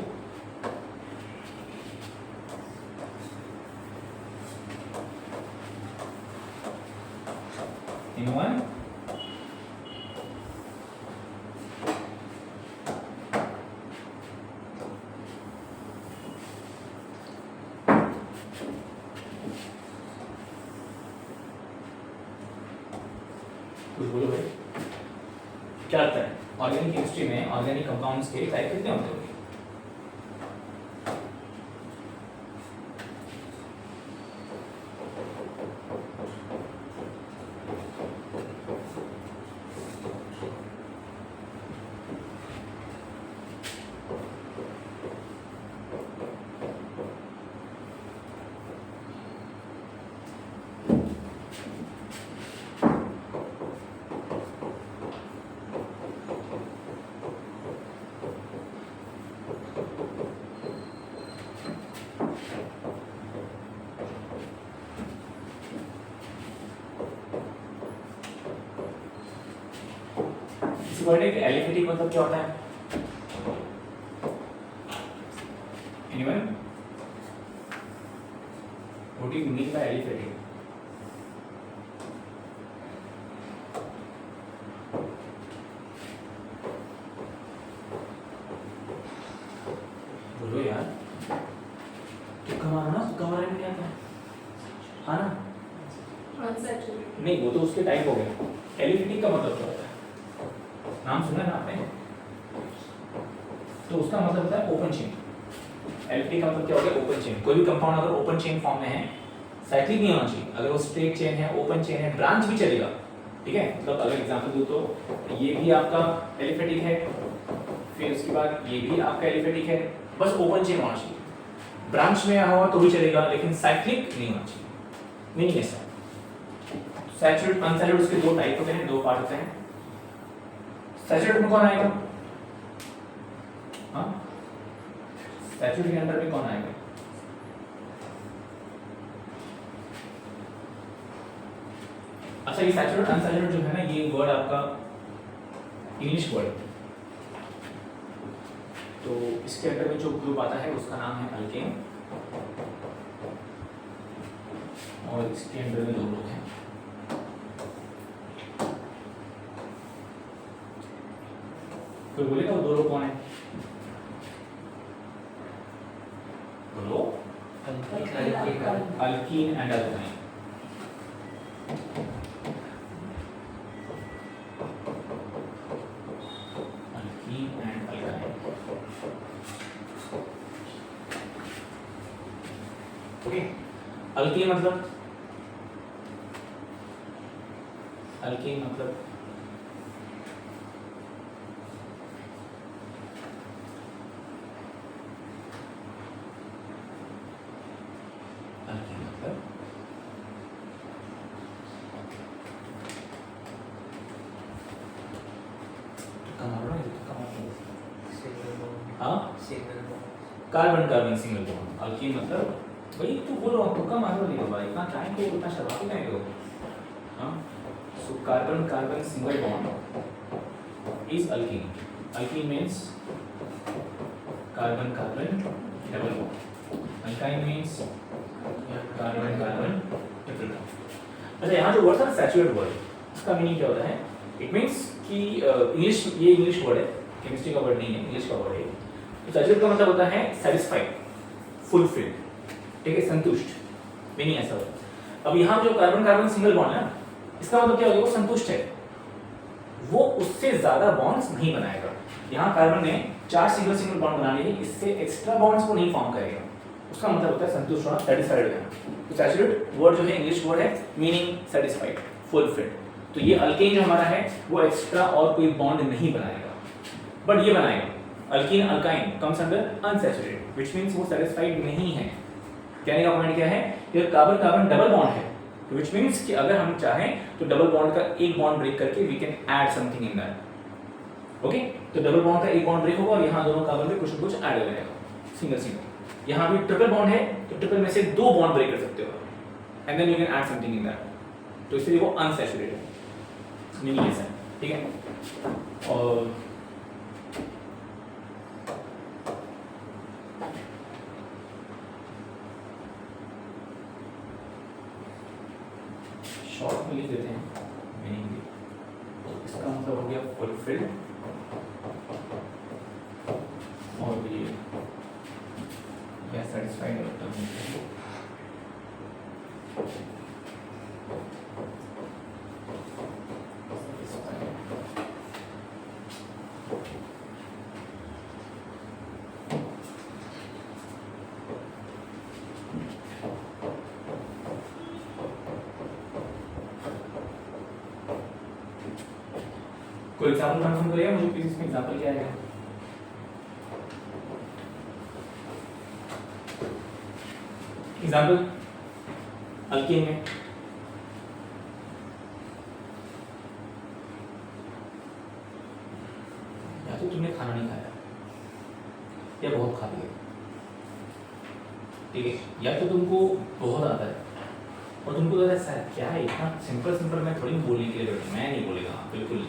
एनीवन? कुछ बोलो भाई, क्या लगता है ऑर्गेनिक केमिस्ट्री में ऑर्गेनिक कंपाउंड्स के टाइप कितने होते होंगे? किसी वर्ड है कि एलिफेटिक मतलब क्या होता है? Anyone? What do you mean bye aliphatic? बोलो यार, तुक्का मारना, तुक्का मारने में क्या आता है? हाँ ना? अनसैचुरेटेड। नहीं, वो तो उसके टाइप हो गए। एलिफेटिक का मतलब क्या होता है? नाम सुना ना आपने? तो उसका मतलब होता है ओपन चेन। एलिफेटिक का मतलब क्या हो गया? Open chain. कोई भी कंपाउंड अगर ओपन चेन फॉर्म में है, साइक्लिक नहीं होना चाहिए। अगर वो स्ट्रेट चेन है, ओपन चेन है, ब्रांच भी चलेगा, ठीक है। मतलब अगर एग्जांपल दूं तो ये भी आपका एलिफेटिक है, फिर उसके बाद ये भी आपका एलिफेटिक है, बस ओपन चेन होना चाहिए। ब्रांच में हुआ तो भी चलेगा, लेकिन साइक्लिक नहीं होना चाहिए। मीनिंग ऐसा। सैचुरेट, अनसैचुरेटेड उसके दो टाइप होते हैं, दो पार्ट होते हैं। सैचुरेटेड में कौन आएगा? हाँ, सैचुरेटेड के अंदर में कौन आएगा? अच्छा, ये सैचुरेटेड अनसैचुरेटेड जो है ना, ये वर्ड आपका इंग्लिश वर्ड है। तो इसके अंदर में जो ग्रुप आता है उसका नाम है अल्केन, और इसके अंदर में दो ग्रुप हैं। कोई बोलेगा वो दो लोग कौन है? बोलो। Alkyne and alkyne. Alkyne and alkyne. Okay, alkyne मतलब, अल्कीन मतलब carbon carbon single bond. Alkyne मतलब भाई तू बोलो, तुक्का मारो नहीं बाबा, इतना टाइम को इतना शराबी नहीं दो। हाँ, So carbon carbon single bond is alkene. Alkene means carbon carbon double bond. Alkyne means carbon carbon triple bond. अच्छा यहाँ जो वर्ड था सैचुरेट वर्ड, इसका मीनिंग क्या होता है? इट मीन्स कि इंग्लिश, ये इंग्लिश वर्ड है, केमिस्ट्री का वर्ड नहीं है, इंग्लिश का वर्ड है। तो सैचुरेट का मतलब होता है सैटिस्फाइड, फुलफिल्ड, ठीक है, संतुष्ट, मीनिंग ऐसा होता है। अब यहाँ जो कार्बन कार्बन सिंगल बॉन्ड है ना, इसका मतलब क्या हो गया? वो संतुष्ट है, वो उससे ज्यादा बॉन्ड्स नहीं बनाएगा। यहाँ कार्बन ने 4 सिंगल सिंगल बॉन्ड बना लिए, इससे एक्स्ट्रा बॉन्ड्स को नहीं फॉर्म करेगा, उसका मतलब होता है संतुष्ट होना, सैटिस्फाइड होना। तो सैचुरेट वर्ड जो है इंग्लिश वर्ड है, मीनिंग सैटिस्फाइड, फुलफिल्ड। तो ये अल्केन जो हमारा है वो एक्स्ट्रा और कोई बॉन्ड नहीं बनाएगा, बट ये बनाएगा। Alkene alkyne comes under unsaturated, which means वो सैटिस्फाइड नहीं है। कहने का पॉइंट क्या है? ये कार्बन कार्बन डबल बॉन्ड है, व्हिच मींस कि अगर हम चाहें तो डबल बॉन्ड का एक बॉन्ड ब्रेक करके we can add something in that. Okay, तो डबल बॉन्ड का एक बॉन्ड ब्रेक होगा और यहाँ दोनों कार्बन में कुछ न कुछ ऐड हो जाएगा, सिंगल सिंगल। यहाँ भी ट्रिपल बॉन्ड है तो ट्रिपल में से 2 बॉन्ड ब्रेक कर सकते हो and then you can add something in that, तो इसलिए वो अनसैचुरेटेड मीनिंग ऐसा है, ठीक है। और शॉर्ट में लिख देते हैं मीनिंग भी, इसका मतलब हो गया फुलफिल्ड और ये सैटिस्फाइड होता है। कोई एग्जाम्पल कंफर्म करेगा मुझे प्लीज, इसमें एग्जाम्पल क्या है? एग्जाम्पल अल्कीन में या तो तुमने खाना नहीं खाया या बहुत खा लिया, ठीक है, या तो तुमको बहुत आता है और तुमको लगा सर क्या है इतना सिंपल सिंपल, मैं थोड़ी बोलने के लिए बैठा, मैं नहीं बोलेगा, बिल्कुल नहीं,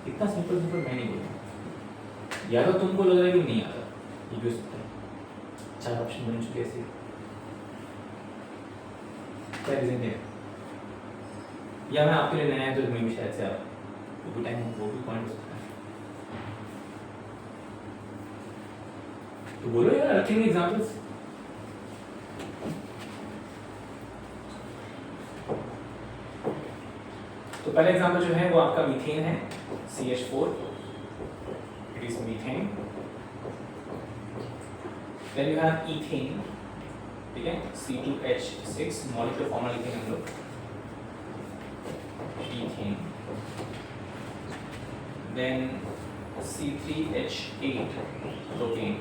इतना सिंपल सिंपल मैं नहीं बोलूँगा। या तो तुमको लग रहा है कि नहीं आता, ये भी हो सकता है। 4 ऑप्शन बन चुके ऐसे, क्या रीजन है? या मैं आपके लिए नया है तो मैं भी शायद से आप वो भी टाइम वो भी पॉइंट हो सकता है। तो बोलो यार, रखेंगे एग्जांपल्स। तो पहला एग्जांपल जो है वो आपका मीथेन है, CH4, it is methane. Then you have ethane, ठीक है, C2H6, मॉलिक्यूलर फॉर्मूला लिखेंगे हम लोग, इथेन। Then C3H8, propane.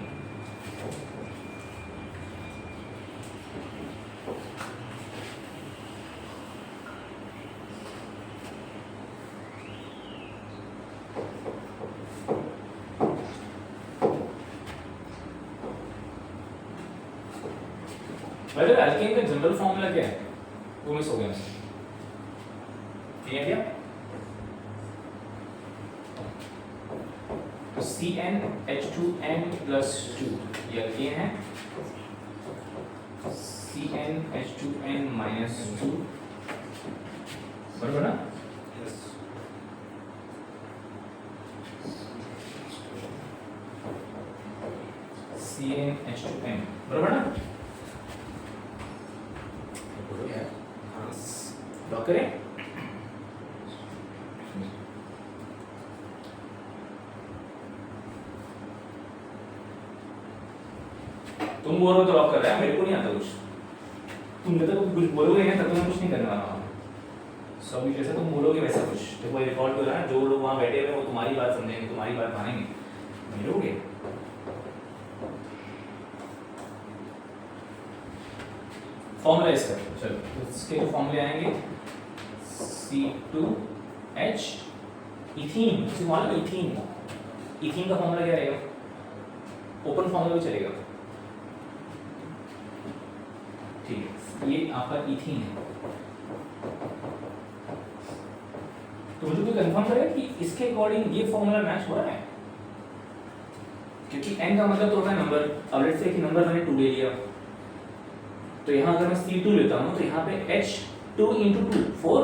वैसे अल्केन का जनरल फॉर्मूला क्या है वो मिस हो गया, ठीक है क्या? तो CnH2n+2 ये अल्केन है, CnH2n-2 बराबर ना? CnH2n बराबर ना? लॉक करें। तुम बोल रहे हो तो लॉक कर रहा है, मेरे को नहीं आता कुछ। तुम जब तक कुछ बोलोगे ना तब तक मैं कुछ नहीं करने वाला हूँ। सब जैसे तुम बोलोगे वैसा कुछ, तो कोई रिकॉर्ड हो रहा है, जो लोग वहाँ बैठे हुए हैं वो तुम्हारी बात समझेंगे, तुम्हारी बात मानेंगे, मिलोगे। फॉर्मूला इसका, चलो इसके जो फॉर्मूले आएंगे, C2H, इथीन, इसे मालूम है इथीन, इथीन का फॉर्मूला क्या रहेगा? ओपन फॉर्मूला भी चलेगा, ठीक है, ये आपका इथीन है, तो मुझे कोई कंफर्म करेगा कि इसके अकॉर्डिंग ये फॉर्मूला मैच हो रहा है, क्योंकि n का मतलब तो होता है नंबर। अब लेट्स से कि नंबर मैंने 2 ले लिया, तो यहाँ अगर मैं C2 लेता हूँ तो यहाँ पे H2 into 2 4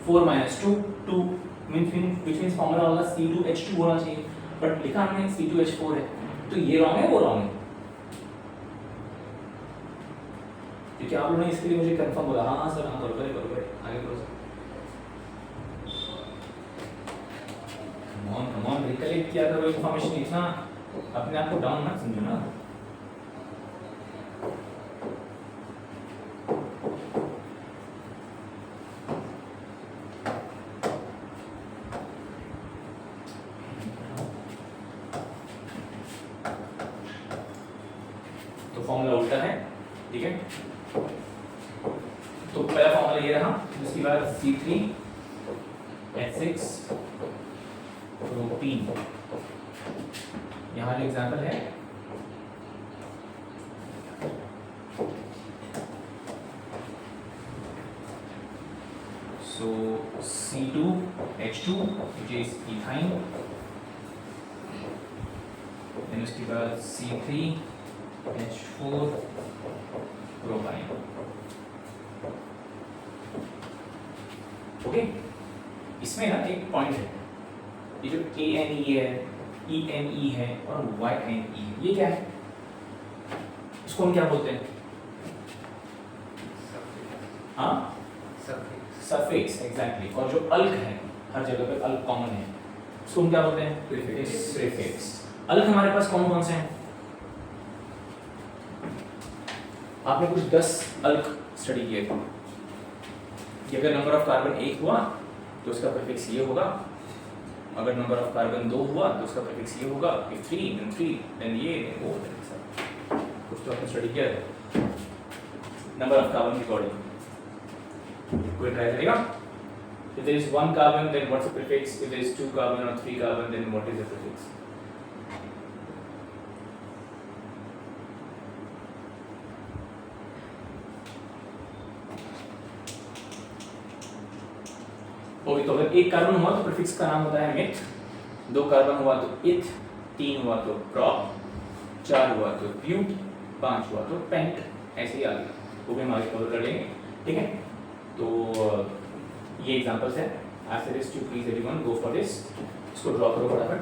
4 minus 2 2 which means formula होगा C2H2 होना चाहिए, बट लिखा हमने C2H4 है, तो ये रॉन्ग है वो रॉन्ग है, क्योंकि आप लोगों ने इसके लिए मुझे कंफर्म बोला हाँ सर हाँ बरोबर है आगे करो सर। कम ऑन रिकलेक्ट किया करो इन्फॉर्मेशन, इतना अपने आप को डाउन मत समझो ना। तो फॉर्मूला उल्टा है, ठीक है। तो पहला फॉर्मूला ये रहा, उसके बाद C3H6 प्रोटीन, यहाँ जो एग्जाम्पल है सो C2H2 which is ethyne, then उसके बाद C3H4 प्रोपाइन। ओके, इसमें ना एक पॉइंट है, ये जो ANE है, ENE है और YNE है, ये क्या है? इसको हम क्या बोलते हैं? हाँ, सफिक्स, एग्जैक्टली। और जो अल्क है, हर जगह पे अल्क कॉमन है, इसको हम क्या बोलते हैं? प्रीफिक्स। अल्क हमारे पास कौन कौन से हैं? आपने कुछ 10 अल्क स्टडी किए थे कि अगर नंबर ऑफ कार्बन 1 हुआ तो उसका प्रीफिक्स ये होगा, अगर नंबर ऑफ कार्बन 2 हुआ तो उसका प्रीफिक्स ये होगा, if 3 then ये वो कुछ तो आपने स्टडी किया है नंबर ऑफ कार्बन के अकॉर्डिंग। कोई ट्राई करेगा? If there is 1 carbon then what's the prefix? If there is 2 carbon or 3 carbon then what is the prefix? Okay, तो अगर 1 कार्बन हुआ तो प्रीफिक्स का नाम होता है मिथ, 2 कार्बन हुआ तो इथ, 3 हुआ तो प्रॉप, 4 हुआ तो ब्यूट, 5 हुआ तो पेंट, ऐसे ही आगे वो भी हम आगे कवर कर लेंगे, ठीक है। तो ये एग्जांपल्स है। I suggest you please everyone go for this. इसको ड्रॉ करो फटाफट।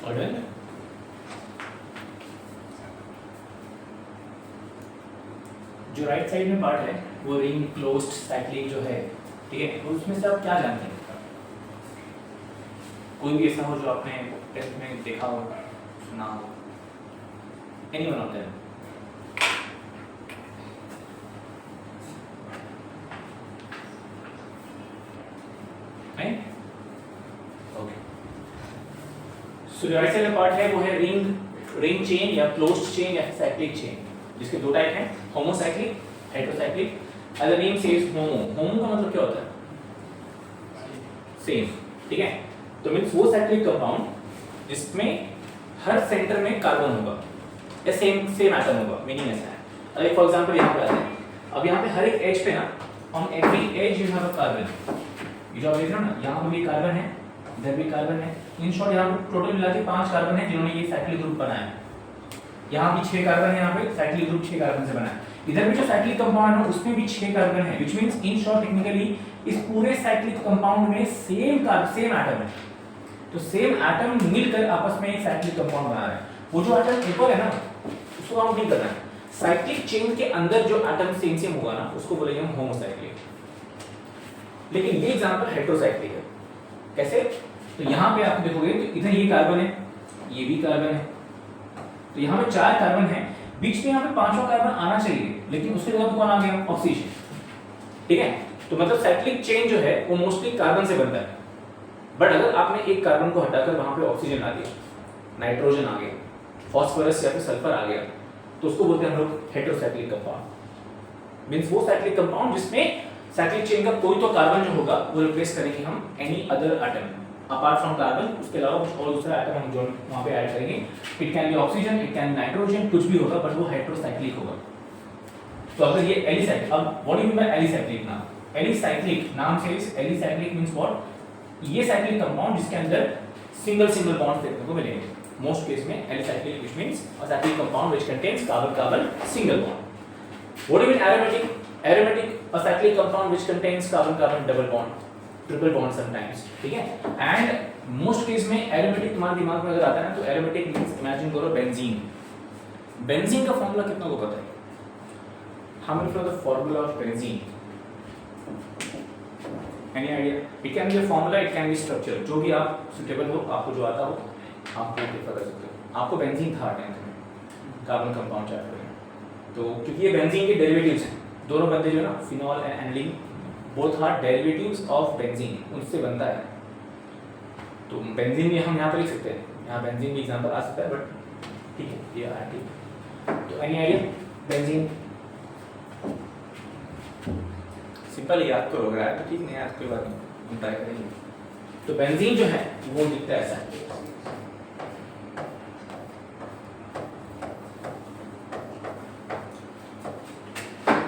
और डन। जो राइट साइड में पार्ट है वो रिंग क्लोज्ड साइक्लिक जो है, ठीक है, तो उसमें से आप क्या जानते हैं? कोई भी ऐसा हो जो आपने टेस्ट में देखा हो, सुना हो, एनीवन ऑफ देम? नहीं? ओके। सो राइट साइड का पार्ट है वो है रिंग चेन या क्लोज्ड चेन या साइक्लिक चेन, जिसके दो टाइप हैं, homocyclic, heterocyclic. As the name says homo, homo का मतलब क्या होता है? सेम, ठीक है। तो मीन्स वो साइक्लिक कंपाउंड जिसमें हर सेंटर में कार्बन होगा या सेम एटम होगा, मीनिंग ऐसा है। अगर फॉर एग्जांपल यहाँ पे आते हैं, अब यहाँ पे हर एक एज पे ना, on every edge you have a carbon. ये जो आप देख रहे हो ना, यहाँ पे भी कार्बन है, इधर भी कार्बन है। इन शॉर्ट यहाँ पे टोटल मिला के 5 कार्बन है जिन्होंने ये साइक्लिक ग्रुप बनाया है। यहाँ भी 6 कार्बन है, यहाँ पे साइक्लिक ग्रुप 6 कार्बन से बना है। इधर भी जो साइक्लिक कंपाउंड है उसमें भी 6 कार्बन है, which means in short technically इस पूरे साइक्लिक कंपाउंड में सेम एटम है। तो सेम एटम मिलकर आपस में एक साइक्लिक कंपाउंड बना रहे हैं। वो जो एटम इक्वल है ना, उसको हम नहीं करना है। साइक्लिक चेन के अंदर जो एटम सेम होगा ना, उसको बोलेंगे हम होमोसाइक्लिक। लेकिन ये एग्जांपल हेटेरोसाइक्लिक है। कैसे? तो यहाँ पे आप देखोगे तो इधर ये कार्बन है, ये भी कार्बन है, तो यहाँ पे 4 कार्बन है, बीच में यहाँ पे 5वां कार्बन आना चाहिए, लेकिन उसके जगह कौन आ गया? ऑक्सीजन, ठीक है। तो मतलब साइक्लिक चेन जो है वो मोस्टली कार्बन से बनता है। बट अगर आपने एक कार्बन को हटाकर वहां पे ऑक्सीजन आ गया, नाइट्रोजन आ गया, फास्फोरस या फिर सल्फर आ गया, तो उसको बोलते हैं हम लोग हेटेरोसाइक्लिक कंपाउंड। मींस वो साइक्लिक कंपाउंड जिसमें साइक्लिक चेन का कोई तो कार्बन जो होगा वो रिप्लेस करेंगे हम any other atom apart from carbon, उसके अलावा कुछ और दूसरा एटम हम जो वहां पे ऐड करेंगे। It can be oxygen, it can be nitrogen, कुछ भी होगा, बट वो हेटेरोसाइक्लिक होगा। तो अगर ये एलिसाइक्लिक, अब what do you mean bye alicyclic नाम? एलिसाइक्लिक नाम से एलिसाइक्लिक मींस व्हाट? ये साइक्लिक कंपाउंड जिसके अंदर सिंगल बॉन्ड देखने को मिलेंगे। मोस्ट केस में alicyclic which means a cyclic compound which contains carbon single bond. What do you mean aromatic? Aromatic, a cyclic compound which contains carbon double bond, triple bond sometimes, ठीक है। And most case में aromatic तुम्हारे दिमाग में अगर आता है ना, तो aromatic means imagine करो बेंजीन। बेंजीन का फॉर्मूला कितना को पता है? How many know the formula of benzene? Any idea? It can be a formula, it can be structure, जो भी आप suitable हो, आपको जो आता हो, आप वो प्रेफर कर सकते हो। आपको बेंजीन था 10th में, कार्बन कंपाउंड चैप्टर में, तो क्योंकि ये बेंजीन के डेरिवेटिव्स हैं, दोनों बनते जो ना, phenol and aniline, both are derivatives of benzene, उनसे बनता है। तो बेंजीन भी हम यहाँ पर लिख सकते हैं, यहाँ बेंजीन भी एग्जांपल आ सकता है, बट ठीक है, ये आया ठीक। तो एनी आइडिया? बेंजीन सिंपल ही याद करो, अगर तो ठीक नहीं याद कोई बात नहीं, हम ट्राई करेंगे। तो बेंजीन जो है वो दिखता है ऐसा,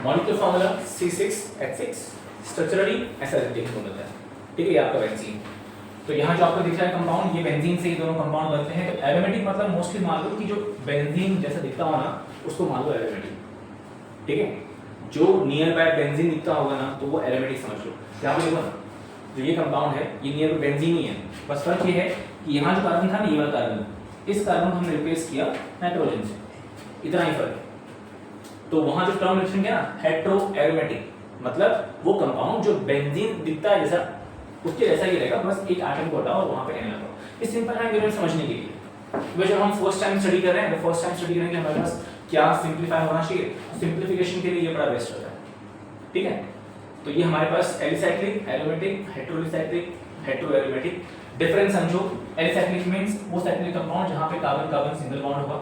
मॉलिक्यूलर फार्मूला C6H6, स्ट्रक्चरली ऐसा देखने को मिलता है, ठीक है। ये आपका बेंजीन। तो यहाँ जो आपको दिख रहा है कंपाउंड, ये बेंजीन से ही दोनों कंपाउंड बनते हैं। तो एरोमेटिक मतलब मोस्टली मान लो कि जो बेंजीन जैसा दिखता हो ना, उसको मान लो एरोमेटिक, ठीक है। जो नियर बाय बेंजीन दिखता होगा ना, तो वो एरोमेटिक समझ लो। यहाँ पे देखो ना, जो ये कंपाउंड है ये नियर बाय बेंजीन ही है, बस फर्क ये है कि यहाँ जो कार्बन था ना, ये वाला कार्बन, इस कार्बन को हमने रिप्लेस किया नाइट्रोजन से, इतना ही फर्क है। तो वहां जो टर्म लिखेंगे क्या? हेटेरो एरोमेटिक, मतलब वो कंपाउंड जो बेंजीन दिखता है जैसा, उसके जैसा ही रहेगा, बस एक एटम को हटाओ और वहां पे एन लगाओ। इस सिंपल है समझने के लिए। जब हम फर्स्ट टाइम स्टडी कर रहे हैं, तो फर्स्ट टाइम स्टडी करने के लिए हमारे पास क्या सिंपलीफाई होना चाहिए, सिंपलीफिकेशन के लिए ये बड़ा बेस्ट होता है, ठीक है। तो ये हमारे पास alicyclic, aromatic, heterocyclic, hetero aromatic. Difference समझो, एलिसाइक्लिक मींस वो साइक्लिक कंपाउंड जहां पे कार्बन सिंगल बॉन्ड होगा।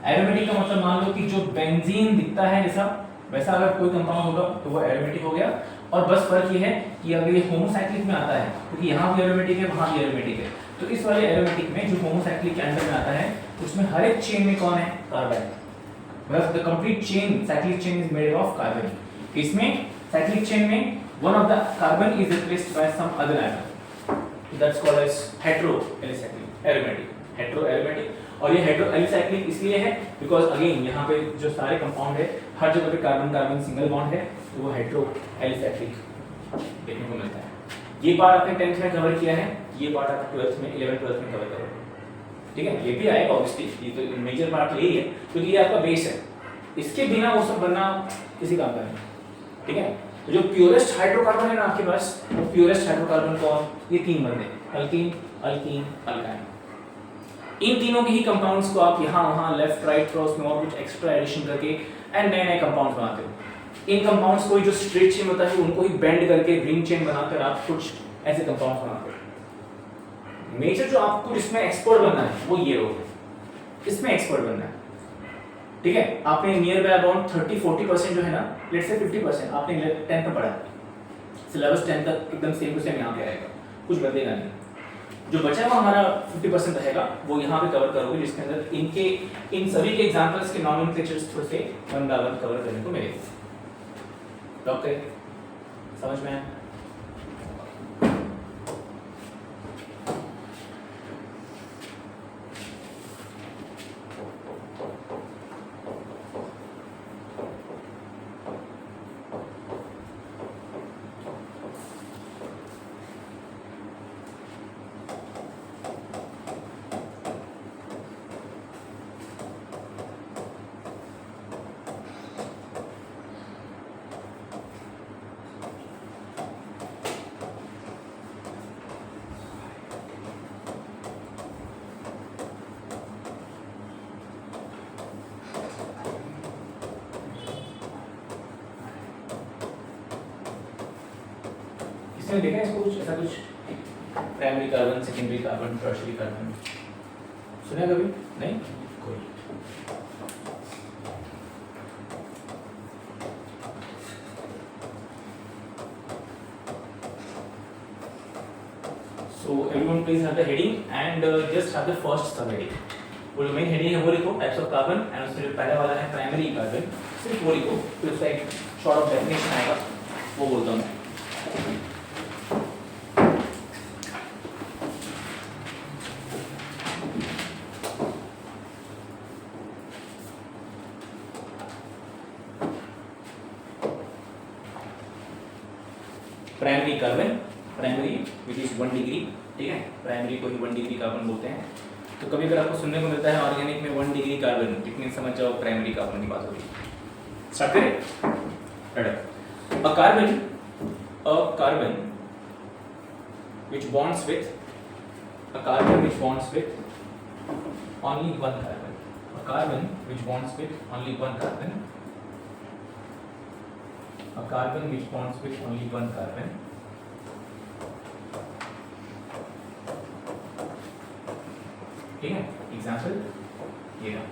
एरोमेटिक का मतलब मान लो कि जो बेंजीन दिखता है जैसा, वैसा अगर कोई कंपाउंड होगा तो वो एरोमेटिक हो गया। और बस फर्क ये है कि अगर ये होमोसाइक्लिक में आता है, क्योंकि यहाँ भी एरोमेटिक है, वहाँ भी एरोमेटिक है, तो इस वाले एरोमेटिक में जो होमोसाइक्लिक के अंदर में आता है, उसमें हर एक चेन में कौन है? कार्बन। मतलब the complete chain, cyclic chain is made of carbon. इसमें साइक्लिक चेन में one of the carbon is replaced by some other atom, that's called as hetero alicyclic, aromatic, hetero aromatic. और ये hetero alicyclic इसलिए है because again यहाँ पे जो सारे कंपाउंड है, हर जगह पे कार्बन सिंगल बॉन्ड है, तो वो हेटेरो एलिसाइक्लिक देखने को मिलता है। ये पार्ट आपने 10th में कवर किया है, ये पार्ट आपने 12th में 11th 12th में कवर करोगे, ठीक है, ये भी आएगा ऑब्वियसली, ये तो मेजर पार्ट यही है क्योंकि ये आपका बेस है, इसके बिना वो सब बनना किसी काम का नहीं, ठीक है। तो जो प्योरेस्ट हाइड्रोकार्बन है ना आपके पास, वो प्योरेस्ट हाइड्रोकार्बन कौन, ये तीन बंदे, अल्कीन अल्कीन अल्काइन। इन तीनों के ही कंपाउंड्स को आप यहाँ वहाँ लेफ्ट राइट क्रॉस में और कुछ एक्स्ट्रा एडिशन करके एंड नए नए कंपाउंड्स बनाते हो। इन कंपाउंड्स को जो स्ट्रेट चेन होता है उनको ही बेंड करके रिंग चेन बनाकर आप कुछ ऐसे कंपाउंड्स बनाते हो। मेजर जो आपको जिसमें एक्सपर्ट बनना है वो ये होगा, इसमें एक्सपर्ट बनना है, ठीक है। आपने नियर बाय अराउंड 30-40% जो है ना, लेट्स से 50% आपने 10th में पढ़ा, सिलेबस 10 तक एकदम सेम टू सेम यहाँ पे आएगा, कुछ बदलेगा नहीं। जो बचा हुआ हमारा 50% रहेगा वो यहाँ पे कवर करोगे, जिसके अंदर इनके इन सभी के एग्जांपल्स के नॉमेनक्लेचर्स थोड़े से वन बाय वन कवर करने को मिलेगा। डॉक्टर समझ में आया? इसमें देखा है इसको कुछ ऐसा कुछ primary carbon, secondary carbon, tertiary carbon सुना है कभी? नहीं कोई। So everyone please have the heading and just have the first sub heading. वो जो मेन हेडिंग है वो लिखो, टाइप्स ऑफ कार्बन, एंड उसमें जो पहला वाला है प्राइमरी कार्बन, सिर्फ वो लिखो, फिर उसका एक शॉर्ट ऑफ डेफिनेशन आएगा, वो बोलता हूँ मैं। Primary carbon, primary which is 1 degree, ठीक है, प्राइमरी को ही 1 डिग्री कार्बन बोलते हैं। तो कभी अगर आपको सुनने को मिलता है ऑर्गेनिक में 1 डिग्री कार्बन, इतनी समझ जाओ प्राइमरी कार्बन की बात हो रही है। स्टार्ट करें। A carbon which bonds with a carbon which bonds with only one carbon, a carbon which bonds with only one carbon, a carbon which bonds with only one carbon, ठीक है। Example ये रहा,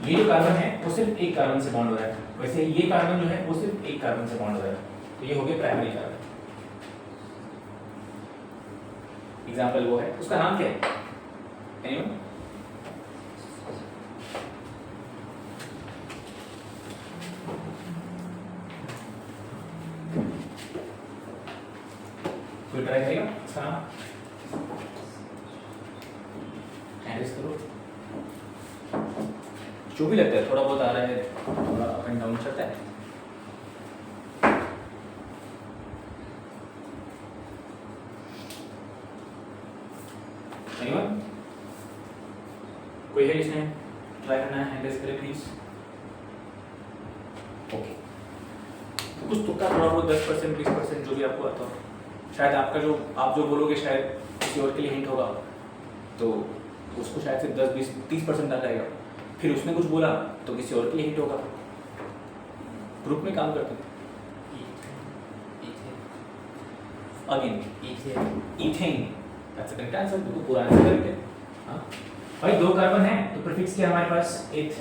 ये जो carbon है वो सिर्फ एक कार्बन से बॉन्ड हो रहा है, वैसे ये कार्बन जो है वो सिर्फ एक कार्बन से बॉन्ड हो रहा है, तो ये हो गया प्राइमरी कार्बन। एग्जाम्पल वो है, उसका नाम क्या है? Anyone? कोई ट्राई करेगा उसका नाम? एड्रेस करो, जो भी लगता है, थोड़ा बहुत आ रहा है, थोड़ा अप एंड डाउन चलता है। Anyone? कोई है जिसने ट्राई करना है? हैंड रेज करें प्लीज। ओके, कुछ तुक्का थोड़ा बहुत 10% 20% जो भी आपको आता हो, शायद आपका जो आप जो बोलोगे शायद किसी और के लिए हिंट होगा, तो उसको शायद से 10-20-30% आ जाएगा, फिर उसने कुछ बोला तो किसी और के लिए हिंट होगा। ग्रुप में काम करते हैं। Again ethane, that's the correct answer, तो पूरा आंसर करेक्ट है। हाँ भाई, दो कार्बन है तो प्रीफिक्स क्या है हमारे पास? एथ।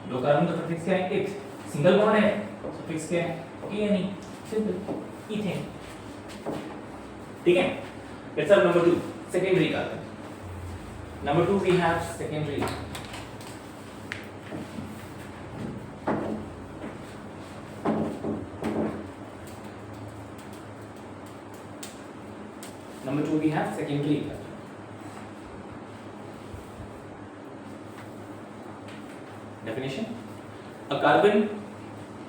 दो कार्बन तो प्रीफिक्स क्या है? एथ। सिंगल बॉन्ड है तो प्रीफिक्स क्या है? एन, सिंपल इथेन, ठीक है। Let's have number 2, secondary carbon. Number 2 we have secondary. Number 2 we have secondary. Definition: a carbon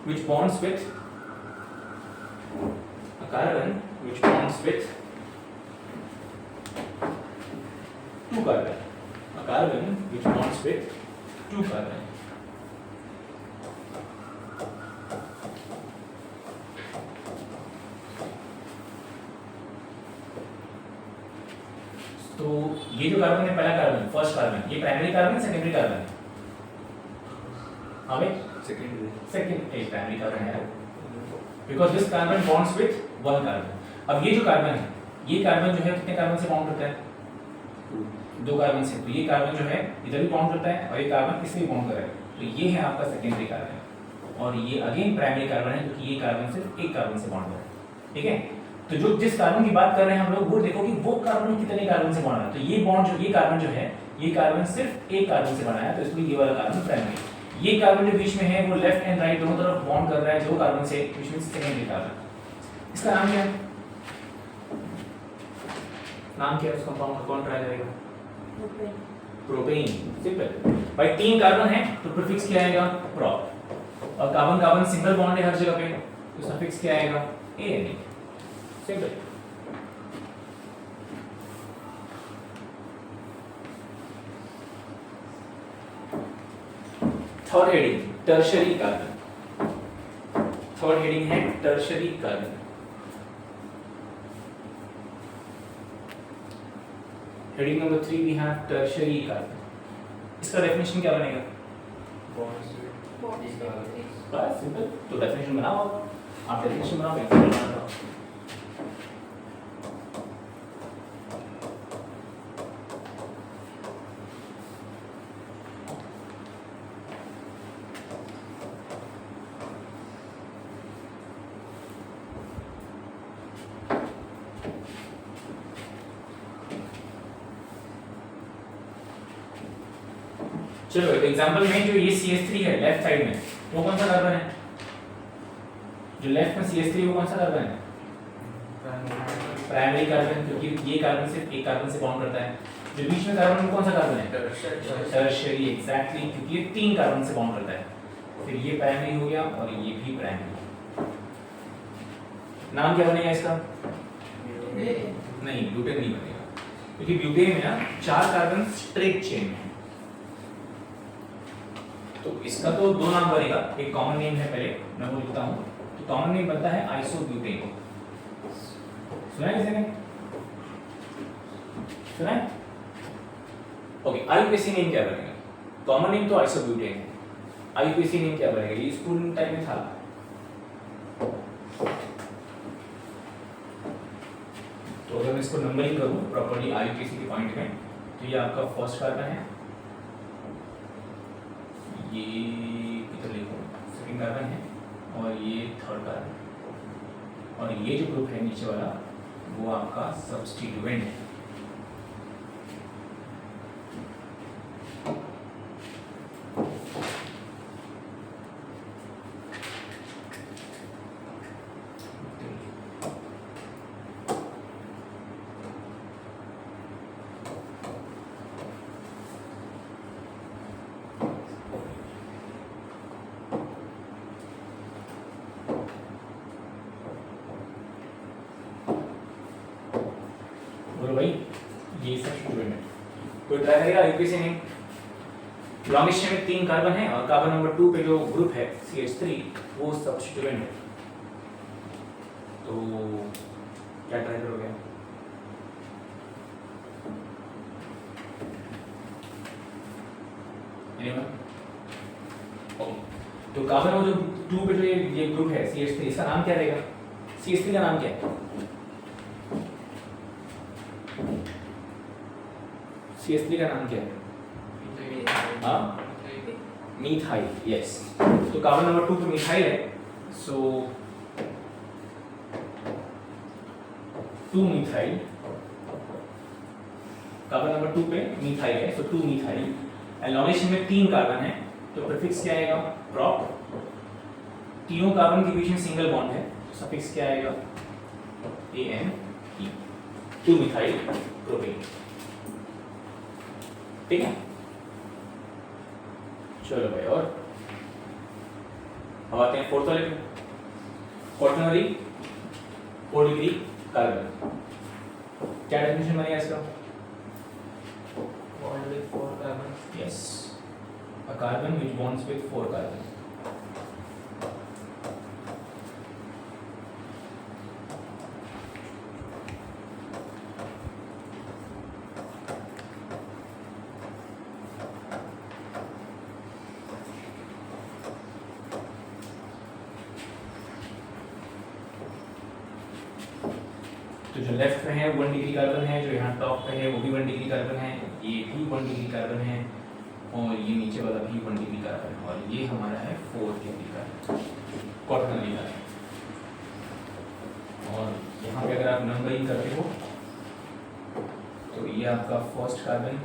which bonds with 2 carbon, a carbon which bonds with 2 carbon. तो ये जो carbon है, पहला carbon, first carbon, ये primary carbon secondary carbon है? हाँ भाई, second एक प्राइमरी कार्बन है, because this carbon bonds with one carbon. अब ये जो कार्बन है, ये कार्बन जो है कितने कार्बन से बॉन्ड करता है? 2 कार्बन से। तो ये कार्बन जो है इधर भी बॉन्ड करता है और ये कार्बन इसमें भी बॉन्ड कर रहा है, तो ये है आपका सेकेंडरी कार्बन। और ये अगेन प्राइमरी कार्बन है क्योंकि ये कार्बन सिर्फ एक कार्बन से बॉन्ड कर रहा है, ठीक है। तो जो जिस कार्बन की बात कर रहे हैं हम लोग, वो देखो कि वो कार्बन कितने कार्बन से बॉन्ड है। तो ये बॉन्ड जो, ये कार्बन जो है, ये कार्बन सिर्फ एक कार्बन से बना है, तो इसलिए ये वाला कार्बन प्राइमरी। ये कार्बन जो बीच में है वो लेफ्ट एंड राइट दोनों तरफ बॉन्ड कर रहा है 2 कार्बन से, which means सेकेंडरी कार्बन। इसका नाम क्या है? नाम क्या है उस कंपाउंड का? कौन ट्राई करेगा? प्रोपेन। सिंपल भाई, 3 कार्बन है तो प्रीफिक्स क्या आएगा? प्रोप। और कार्बन कार्बन सिंगल बॉन्ड है हर जगह पे, तो सफिक्स क्या आएगा? Ane. Simple. Third heading tertiary carbon. Third heading है tertiary carbon. Heading number 3 we have tertiary carbon. इसका डेफिनेशन क्या बनेगा? बस सिंपल। तो डेफिनेशन बनाओ, आप डेफिनेशन बनाओ, एग्जांपल बना दो। चलो एग्जांपल में जो ये CH3 है लेफ्ट साइड में, वो कौन सा कार्बन है? जो लेफ्ट में CH3 वो कौन सा कार्बन है? प्राइमरी कार्बन, क्योंकि ये कार्बन सिर्फ एक कार्बन से बॉन्ड करता है। जो बीच में कार्बन वो कौन सा कार्बन है? टर्शियरी। एग्जैक्टली, क्योंकि ये 3 कार्बन से बॉन्ड करता है। फिर ये प्राइमरी हो गया और ये भी प्राइमरी। नाम क्या बनेगा इसका? नहीं, ब्यूटेन नहीं बनेगा, क्योंकि ब्यूटेन में ना 4 कार्बन स्ट्रेट चेन है। तो इसका तो 2 नाम बनेगा, एक कॉमन नेम है, पहले मैं वो लिखता हूँ। तो कॉमन नेम बनता है आइसोब्यूटेन। सुना है किसी ने? सुना है? ओके, आईयूपीएसी नेम क्या बनेगा? कॉमन नेम तो आइसोब्यूटेन है, आईयूपीएसी नेम क्या बनेगा? ये स्कूल टाइम में था। तो अगर मैं इसको नंबरिंग करूँ प्रॉपर्ली आईयूपीएसी के पॉइंट में, तो ये आपका फर्स्ट कार्बन है, ये किधर लिखो, सेकंड कार्बन है, और ये थर्ड कार्बन, और ये जो ग्रुप है नीचे वाला वो आपका सब्स्टिट्यूएंट है। बोलो भाई, ये सब्स्टिट्यूएंट है। कोई ट्राई करेगा आईयूपीएसी नेम? लॉन्गिश में 3 कार्बन है और कार्बन नंबर 2 पे जो ग्रुप है CH3 वो सब्स्टिट्यूएंट है। तो क्या ट्राई करोगे? एनीवन? ओके, तो कार्बन नंबर जो 2 पे जो ये ग्रुप है CH3, इसका नाम क्या रहेगा? CH3 का नाम क्या है? CH3 का नाम क्या है? हाँ, मीथाइल। यस, तो कार्बन नंबर 2 पे मीथाइल है, सो 2 मीथाइल। कार्बन नंबर 2 पे मीथाइल है, सो 2 मीथाइल। एलॉंगेशन में 3 कार्बन है, तो प्रीफिक्स क्या आएगा? प्रॉप। तीनों कार्बन के बीच में सिंगल बॉन्ड है, तो सफिक्स क्या आएगा? AN। 2 methyl propane. ठीक है, चलो भाई, और अब आते हैं फोर्थ वाले पे। क्वाटर्नरी 4 डिग्री कार्बन, क्या डेफिनेशन बनेगा इसका? bond with 4 carbon. Yes, a carbon which bonds with 4 carbon. तो जो लेफ्ट में है 1 डिग्री कार्बन है, जो यहाँ टॉप पे है वो भी 1 डिग्री कार्बन है, ये भी 1 डिग्री कार्बन है, और ये नीचे वाला भी 1 डिग्री कार्बन है, और ये हमारा है 4 डिग्री कार्बन, क्वार्टरनरी का है। और यहाँ पे अगर आप नंबरिंग करते हो तो ये आपका फर्स्ट कार्बन,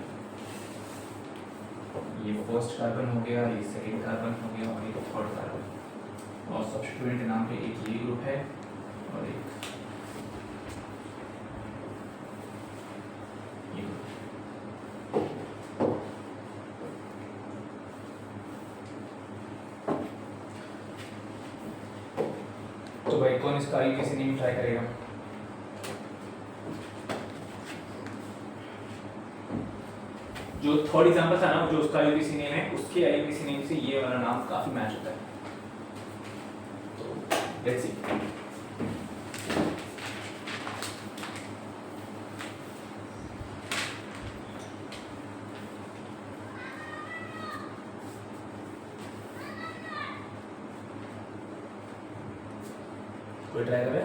ये फर्स्ट कार्बन हो गया, ये सेकेंड कार्बन हो गया, और ये थर्ड कार्बन, और सब्स्टिट्यूएंट के नाम पे एक ये ग्रुप है और एक ये ग्रुप। तो भाई कौन इसका IUPAC नेम ट्राई करेगा? जो थर्ड एग्जांपल था ना, जो उसका IUPAC नेम है, उसके IUPAC नेम से ये वाला नाम काफी मैच होता है। तो लेट्स सी। कोई ट्राई करे?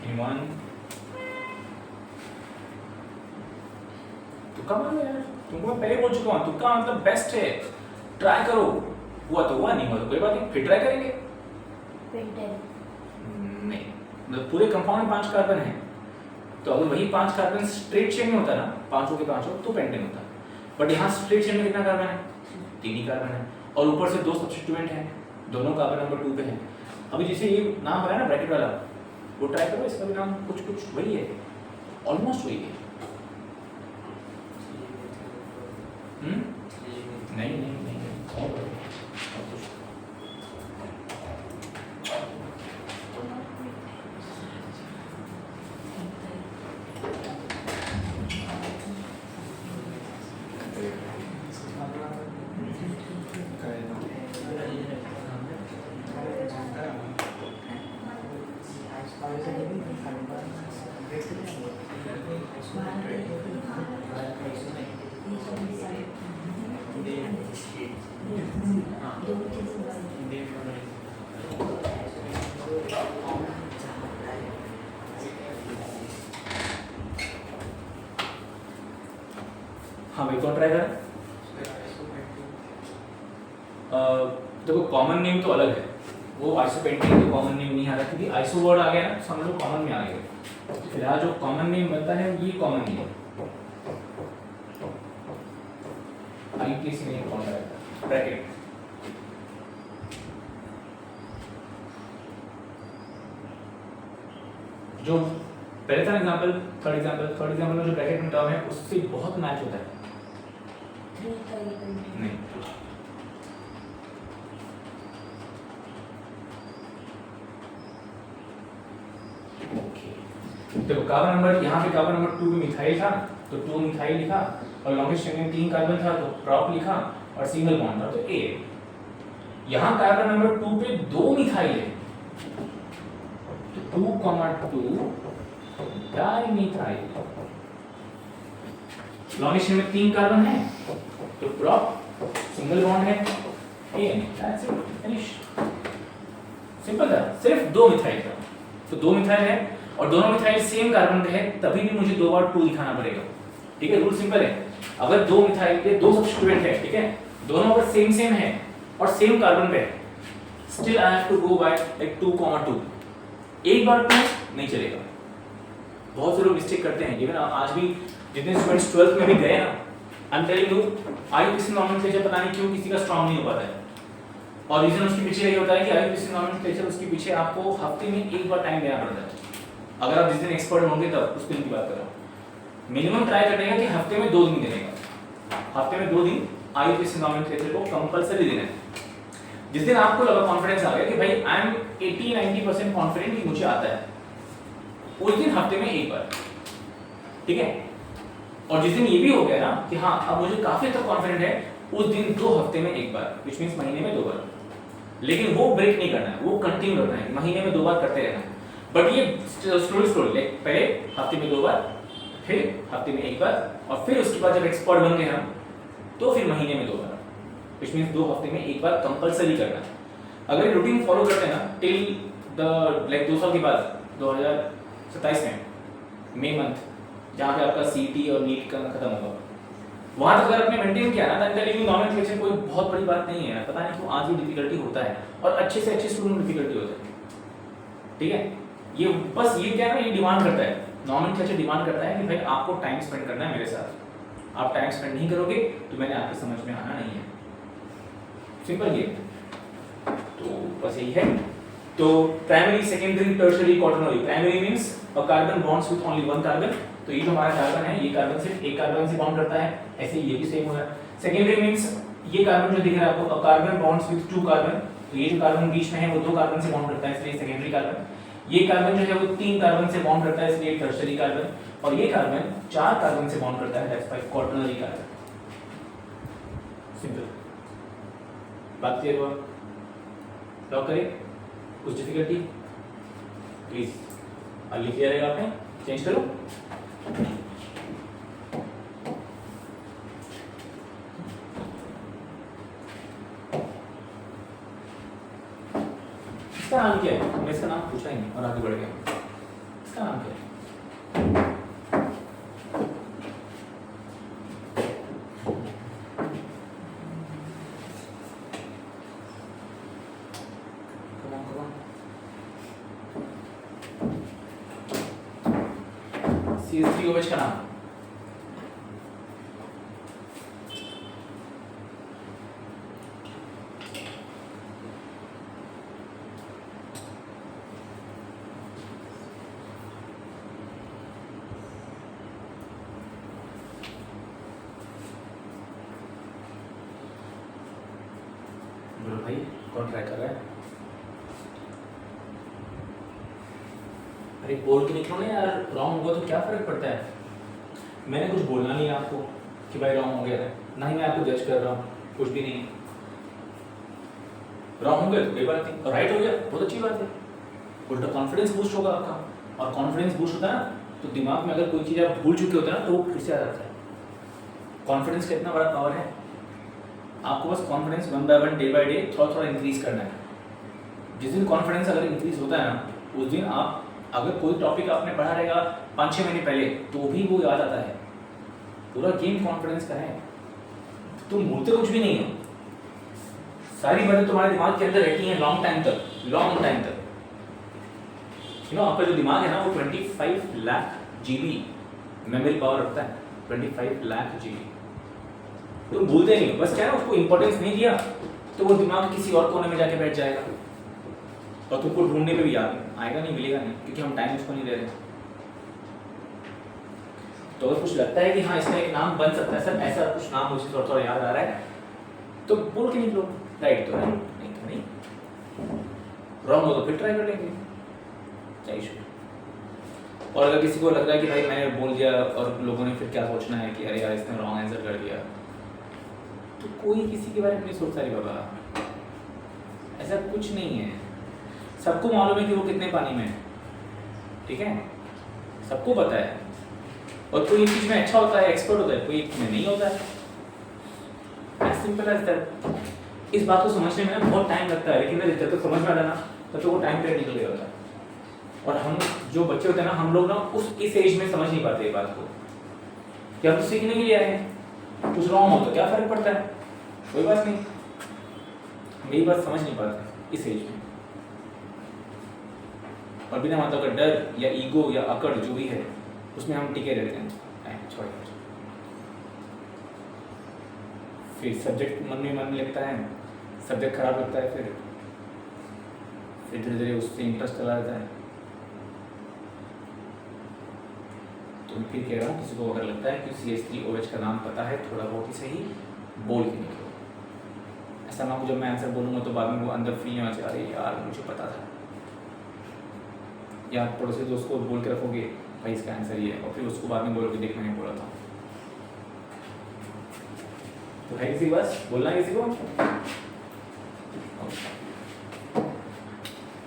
Anyone? तुक्का मारो यार, तुमको मैं पहले बोल चुका हूँ, तुक्का मतलब बेस्ट है, ट्राई करो, हुआ तो हुआ, नहीं हुआ तो कोई बात नहीं, फिर ट्राई करेंगे। नहीं, मतलब पूरे कंपाउंड में 5 कार्बन है, तो अगर वही 5 कार्बन स्ट्रेट चेन में होता ना, पांचों के पांचों, तो पेंटेन होता। बट यहाँ स्ट्रेट चेन में कितना कार्बन है? 3 ही कार्बन है, और ऊपर से 2 सब्स्टिट्यूएंट हैं, दोनों कार्बन नंबर 2 पे हैं। अभी जैसे ये नाम है ना ब्रैकेट वाला, वो ट्राई करो, इसका भी नाम कुछ कुछ वही है, ऑलमोस्ट वही है। नहीं नहीं नहीं, और कुछ। हाँ भाई, कौन ट्राई करें? देखो कॉमन नेम तो अलग है, वो आइसोपेंटेन तो कॉमन नेम नहीं आ रहा, क्योंकि आइसो वर्ड आ गया ना, समझ लो कॉमन में आ गया। फिलहाल जो कॉमन नेम बनता है ये कॉमन नेम है, IUPAC नेम कौन सा है? ब्रैकेट। जो पहले था एग्जांपल, थर्ड एग्जांपल में जो ब्रैकेट में टर्म है उससे बहुत मैच होता है। नहीं, देखो कार्बन नंबर, यहाँ पे कार्बन नंबर 2 पे मिथाइल था, तो 2 मिथाइल लिखा, और लॉन्गेस्ट चेन में 3 कार्बन था तो प्रॉप लिखा, और सिंगल बॉन्ड था तो A। यहाँ कार्बन नंबर 2 पे 2 मिथाइल है, तो 2,2 डाइमिथाइल। लॉन्गेस्ट चेन में 3 कार्बन है तो प्रॉप सिंगल बॉन्ड है A। That's it, finish. Simple था, सिर्फ 2 मिथाइल था, तो 2 मिथाइल है और दोनों मिथाइल सेम कार्बन के हैं, तभी भी मुझे 2 बार 2 दिखाना पड़ेगा। ठीक है, रूल सिंपल है। अगर 2 मिथाइल के 2 सब्स्टिट्यूएंट है, ठीक है, दोनों अगर सेम है और सेम कार्बन पे है, still I have to go by like 2,2। एक बार 2 नहीं चलेगा। बहुत से लोग मिस्टेक करते हैं, इवन आज भी जितने स्टूडेंट्स 12th में भी गए ना, I am telling you, IUPAC nomenclature पता नहीं क्यों किसी का स्ट्रांग नहीं हो पाता है, और रीजन उसके पीछे यही होता है कि IUPAC नॉमेनक्लेचर उसके पीछे आपको हफ्ते में एक बार टाइम देना पड़ता है। अगर आप जिस दिन एक्सपर्ट होंगे तब उस दिन की बात कर रहा हूँ। मिनिमम ट्राई करेगा कि हफ्ते में 2 दिन देने का, हफ्ते में 2 दिन IUPAC नॉमेनक्लेचर को कंपलसरी देना है। जिस दिन आपको लगा, कॉन्फिडेंस आ गया कि भाई आई एम 80-90% कॉन्फिडेंट कि मुझे आता है, उस दिन हफ्ते में एक बार, ठीक है। और जिस दिन ये भी हो गया ना कि हाँ अब मुझे काफी हद तक कॉन्फिडेंट है, उस दिन 2 हफ्ते में एक बार, विच मीन्स महीने में 2 बार। लेकिन वो ब्रेक नहीं करना है, वो कंटिन्यू रखना है, महीने में 2 बार करते रहना है। बट ये स्लोली लाइक पहले हफ्ते में 2 बार, फिर हफ्ते में 1 बार, और फिर उसके बाद जब एक्सपर्ट बन गए हम तो फिर महीने में 2 बार, विच मीन्स 2 हफ्ते में 1 बार कंपलसरी करना है। अगर ये रूटीन फॉलो करते हैं ना टिल द लाइक 2 साल के बाद 2027 में मई मंथ, जहाँ पे आपका सीटी और नीट का खत्म होगा, वहाँ तक अगर आपने मेंटेन किया ना, तो नॉमेनक्लेचर कोई बहुत बड़ी बात नहीं है। पता नहीं क्यों आज भी डिफिकल्टी होता है, और अच्छे से अच्छे स्टूडेंट में डिफिकल्टी होता है, ठीक है। ये बस ये क्या है ना, ये डिमांड करता है, नॉमेनक्लेचर डिमांड करता है कि भाई आपको टाइम स्पेंड करना है मेरे साथ। आप टाइम स्पेंड नहीं करोगे तो मैंने आपके समझ में आना नहीं है, सिंपल ये। तो बस यही है। तो primary, secondary, tertiary, quaternary. Primary means a carbon bonds with only one carbon, तो ये जो हमारा कार्बन है, ये कार्बन सिर्फ एक कार्बन से बॉन्ड करता है, ऐसे ये भी सेम होगा। सेकेंडरी मींस ये कार्बन जो दिख रहा है आपको, a carbon bonds with 2 carbon, तो ये जो कार्बन बीच में है वो 2 कार्बन से बॉन्ड करता है, इसलिए सेकेंडरी कार्बन। ये कार्बन जो है वो 3 कार्बन से बॉन्ड करता है, इसलिए टर्शियरी कार्बन। और ये कार्बन 4 कार्बन से बॉन्ड करता है, that's why quaternary carbon. Simple बात क्लियर हुआ? लॉक करें? कुछ डिफिकल्टी प्लीज लिख लिया रहेगा आपने, चेंज करो। इसका नाम क्या है? मैं इसका नाम पूछा ही नहीं और आगे बढ़ गया। इसका नाम क्या है? CH3OH का नाम बोलो भाई, कौन ट्राई कर रहा है? अरे बोल के निकलो ना यार, रॉन्ग हुआ तो क्या फर्क पड़ता है? मैंने कुछ बोलना नहीं है आपको कि भाई रॉन्ग हो गया है, ना ही मैं आपको जज कर रहा हूँ, कुछ भी नहीं। रॉन्ग हो गया तो कोई बात नहीं, राइट हो गया बहुत अच्छी बात है, उल्टा कॉन्फिडेंस बूस्ट होगा आपका। और कॉन्फिडेंस बूस्ट होता है ना तो दिमाग में अगर कोई चीज़ आप भूल चुके होते हैं ना तो वो फिर से आ जाता है। कॉन्फिडेंस का इतना बड़ा पावर है, आपको बस confidence 1 by 1 day by day थोड़ा थोड़ा इंक्रीज करना है। जिस दिन कॉन्फिडेंस अगर इंक्रीज होता है ना, उस दिन आप अगर कोई टॉपिक आपने पढ़ा रहेगा 5-6 महीने पहले तो भी वो याद आता है। पूरा गेम कॉन्फिडेंस का है, तुम भूलते कुछ भी नहीं हो, सारी बातें तुम्हारे दिमाग के अंदर रहती हैं लॉन्ग टाइम तक, लॉन्ग टाइम तक। आपका जो दिमाग है ना वो 25 लाख GB मेमोरी पावर रखता है, 25 लाख GB। तुम भूलते नहीं, बस क्या है उसको इंपॉर्टेंस नहीं दिया तो वो दिमाग किसी और कोने में जाके बैठ जाएगा, और तुमको ढूंढने पे भी याद आएगा नहीं, मिलेगा नहीं, क्योंकि हम टाइम उसको नहीं दे रहे। तो अगर कुछ लगता है कि हाँ इसका एक नाम बन सकता है, सर ऐसा कुछ नाम मुझे थोड़ा थोड़ा याद आ रहा है, तो बोल के निकलो, राइट तो राइट, नहीं तो नहीं, रॉन्ग हो तो फिर ट्राई कर लेंगे, क्या इशू। और अगर किसी को लग रहा है कि भाई मैंने बोल दिया और लोगों ने फिर क्या सोचना है कि अरे यार इसने रॉन्ग आंसर कर दिया, तो कोई किसी के बारे में नहीं सोचता रे बाबा, ऐसा कुछ नहीं है। सबको मालूम है कि वो कितने पानी में है, ठीक है, सबको पता है। और कोई इस चीज में अच्छा होता है, एक्सपर्ट होता है, कोई में नहीं होता है, एज सिंपल एज दैट। इस बात को समझने में बहुत टाइम लगता है, लेकिन जब तक समझ में आता है ना तब तो वो टाइम पीरियड निकल गया होता है। और हम जो बच्चे होते हैं ना, हम लोग ना इस एज में समझ नहीं पाते ये बात को, कि हम तो सीखने के लिए आए हैं, कुछ रॉन्ग हो तो क्या फर्क पड़ता है, कोई बात नहीं। हम यही बात समझ नहीं पाते इस एज में, और बिना मतलब का डर या ईगो या अकड़ जो भी है उसमें हम टिके रहते हैं, छोड़िए। फिर सब्जेक्ट मन में लगता है, सब्जेक्ट खराब लगता है, फिर धीरे धीरे उससे इंटरेस्ट चला जाता है। तो फिर कह रहा हूँ, किसी को अगर लगता है कि CH3OH का नाम पता है, थोड़ा बहुत ही सही बोल के निकलो। ऐसा ना हो जब मैं आंसर बोलूँगा तो बाद में वो अंदर फील होना चाहिए, अरे यार मुझे पता था। या पड़ोसी दोस्त को बोल के रखोगे भाई इसका आंसर ये है, और फिर उसको बाद में बोलोगे देख मैंने बोला था। तो है किसी बस बोलना है किसी को?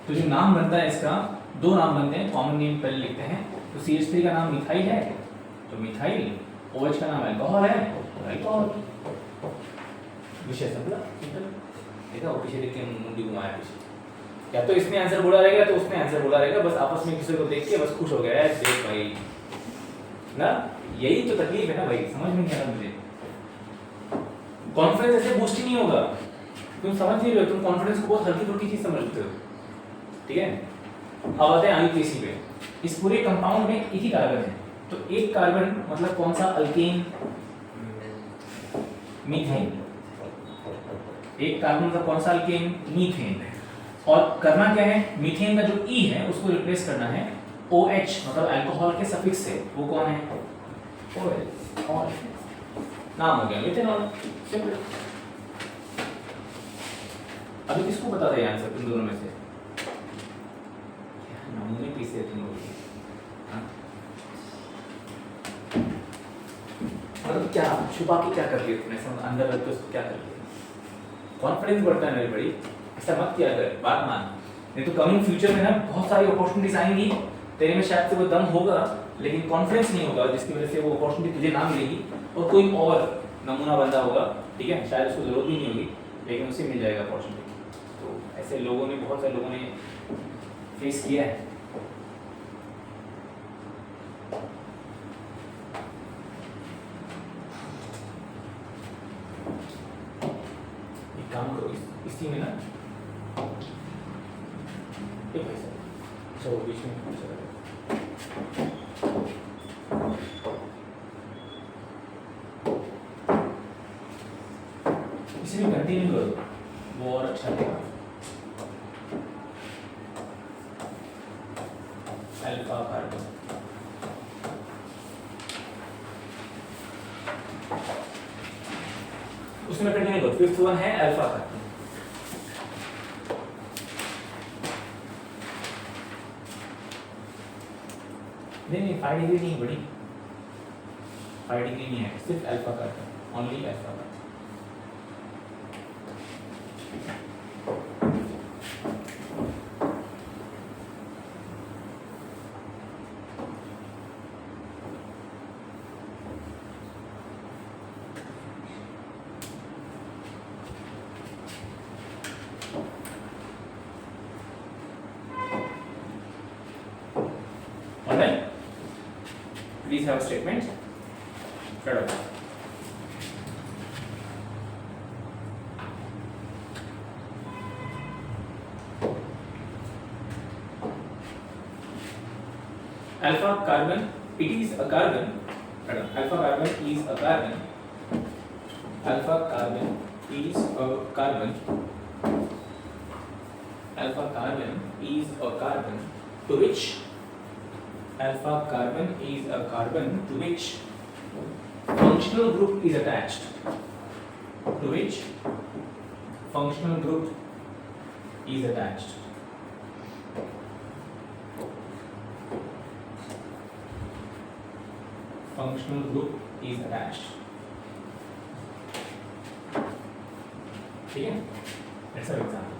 तो जो नाम बनता है इसका, दो नाम बनते हैं, कॉमन नेम पहले लिखते हैं। तो CH3 का नाम मिथाइल है तो मिथाइल, OH का नाम अल्कोहल है तो अल्कोहल। विषय समझा? देखा वो पीछे देख के मुंडी घुमाया पीछे, या तो इसने आंसर बोला रहेगा तो उसने आंसर बोला रहेगा, बस आपस में किसी को देख के बस खुश हो गया है देख भाई ना, यही तो तकलीफ है ना भाई, समझ में नहीं आ रहा मुझे। कॉन्फिडेंस ऐसे बूस्ट ही नहीं होगा, तुम समझ नहीं रहे हो, तुम कॉन्फिडेंस को बहुत हल्की फुल्की चीज समझते हो, ठीक है। अब आते हैं IUPAC पे। इस पूरे कंपाउंड में एक ही कार्बन है, तो एक कार्बन मतलब कौन सा? Alkane, methane. एक कार्बन मतलब कौन सा? Alkane, methane. और करना क्या है, मीथेन का जो E है उसको रिप्लेस करना है OH मतलब अल्कोहल के सफिक्स से। वो कौन है? OL, all. नाम हो गया मीथेनॉल, सिंपल। अभी किसको पता था ये आंसर तुम दोनों में से? नमूने पीसे तुम लोग, मतलब क्या छुपा के क्या कर लिया तुमने, समझ अंदर रख के उसको क्या कर लिया? कॉन्फिडेंस बढ़ता है मेरे बड़ी, ऐसा मत किया कर, बात मान। नहीं तो कमिंग फ्यूचर में ना बहुत सारी अपॉर्चुनिटीज आएंगी, तेरे में शायद से वो दम होगा लेकिन कॉन्फिडेंस नहीं होगा, जिसकी वजह से वो अपॉर्चुनिटी तुझे ना मिलेगी और कोई और नमूना बंदा होगा, ठीक है, शायद उसको जरूरत भी नहीं होगी लेकिन उसे मिल जाएगा अपॉर्चुनिटी। तो ऐसे लोगों ने, बहुत सारे लोगों ने फेस किया है। एक काम करो, इसी में ना एक पैसा चलो बीच में इसी में कंटिन्यू करो, वो और अच्छा लगेगा। अल्फा कार्बन, उसमें कंटिन्यू करो। फिफ्थ वन है अल्फा कार्बन। नहीं 5 डिग्री नहीं बड़ी, 5 डिग्री नहीं है, सिर्फ alpha carbon, only alpha carbon. Alright, please have a statement. Fair enough. Alpha carbon, it is a carbon. Alpha carbon is a carbon. Alpha carbon is a carbon. Alpha carbon is a carbon to which alpha carbon is a carbon to which functional group is attached. To which functional group is attached. Functional group is attached. ठीक है? Let's have an example.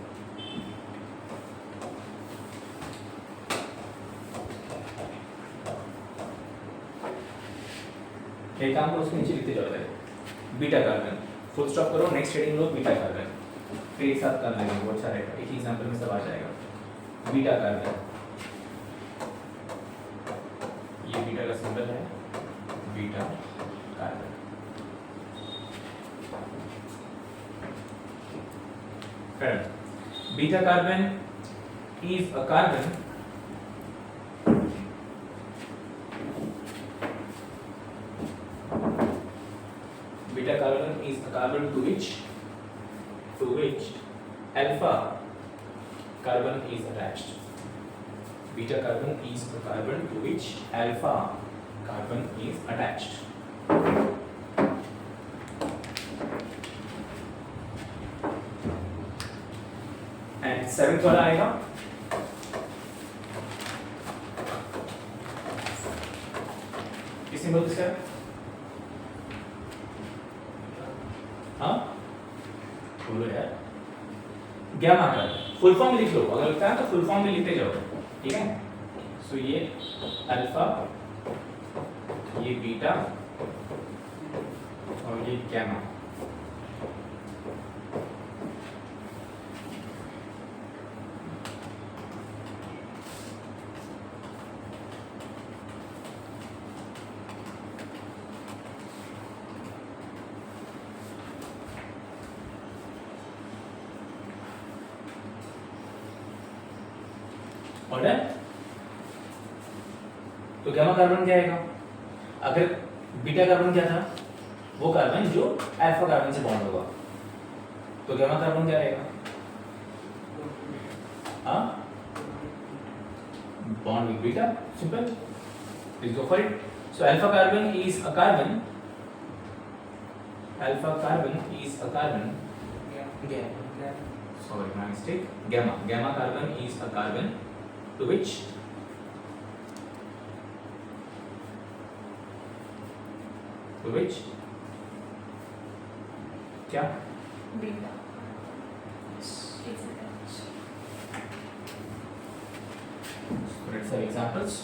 एक काम करो, उसके नीचे लिखते जाओ पहले बीटा कार्बन, फुल स्टॉप करो, next heading low beta carbon, फिर एक साथ कर लेंगे, बहुत सारे एक ही एग्जांपल में सब आ जाएगा। बीटा कार्बन, ये बीटा का सिंबल है, beta carbon. Beta carbon is a carbon beta carbon is a carbon to which alpha carbon is attached. Beta carbon is a carbon to which alpha carbon is attached. And seventh वाला आएगा symbol किसका है? हाँ बोलो यार, gamma carbon. Full form लिख लो, अगर लगता है तो फुल फॉर्म में लिखते जाओ, ठीक है। सो ये अल्फा, ये बीटा और ये गैमा। ऑर्डर। तो गैमा कार्बन क्या आएगा? अगर बीटा कार्बन क्या था? वो कार्बन जो अल्फा कार्बन से बॉन्ड होगा, तो गैमा कार्बन क्या रहेगा? हाँ, bond with beta, simple, please go for it. So alpha carbon is a carbon, alpha carbon is a carbon, sorry my mistake, gamma carbon is a carbon to which क्या? Beta. Exactly. Let's have examples.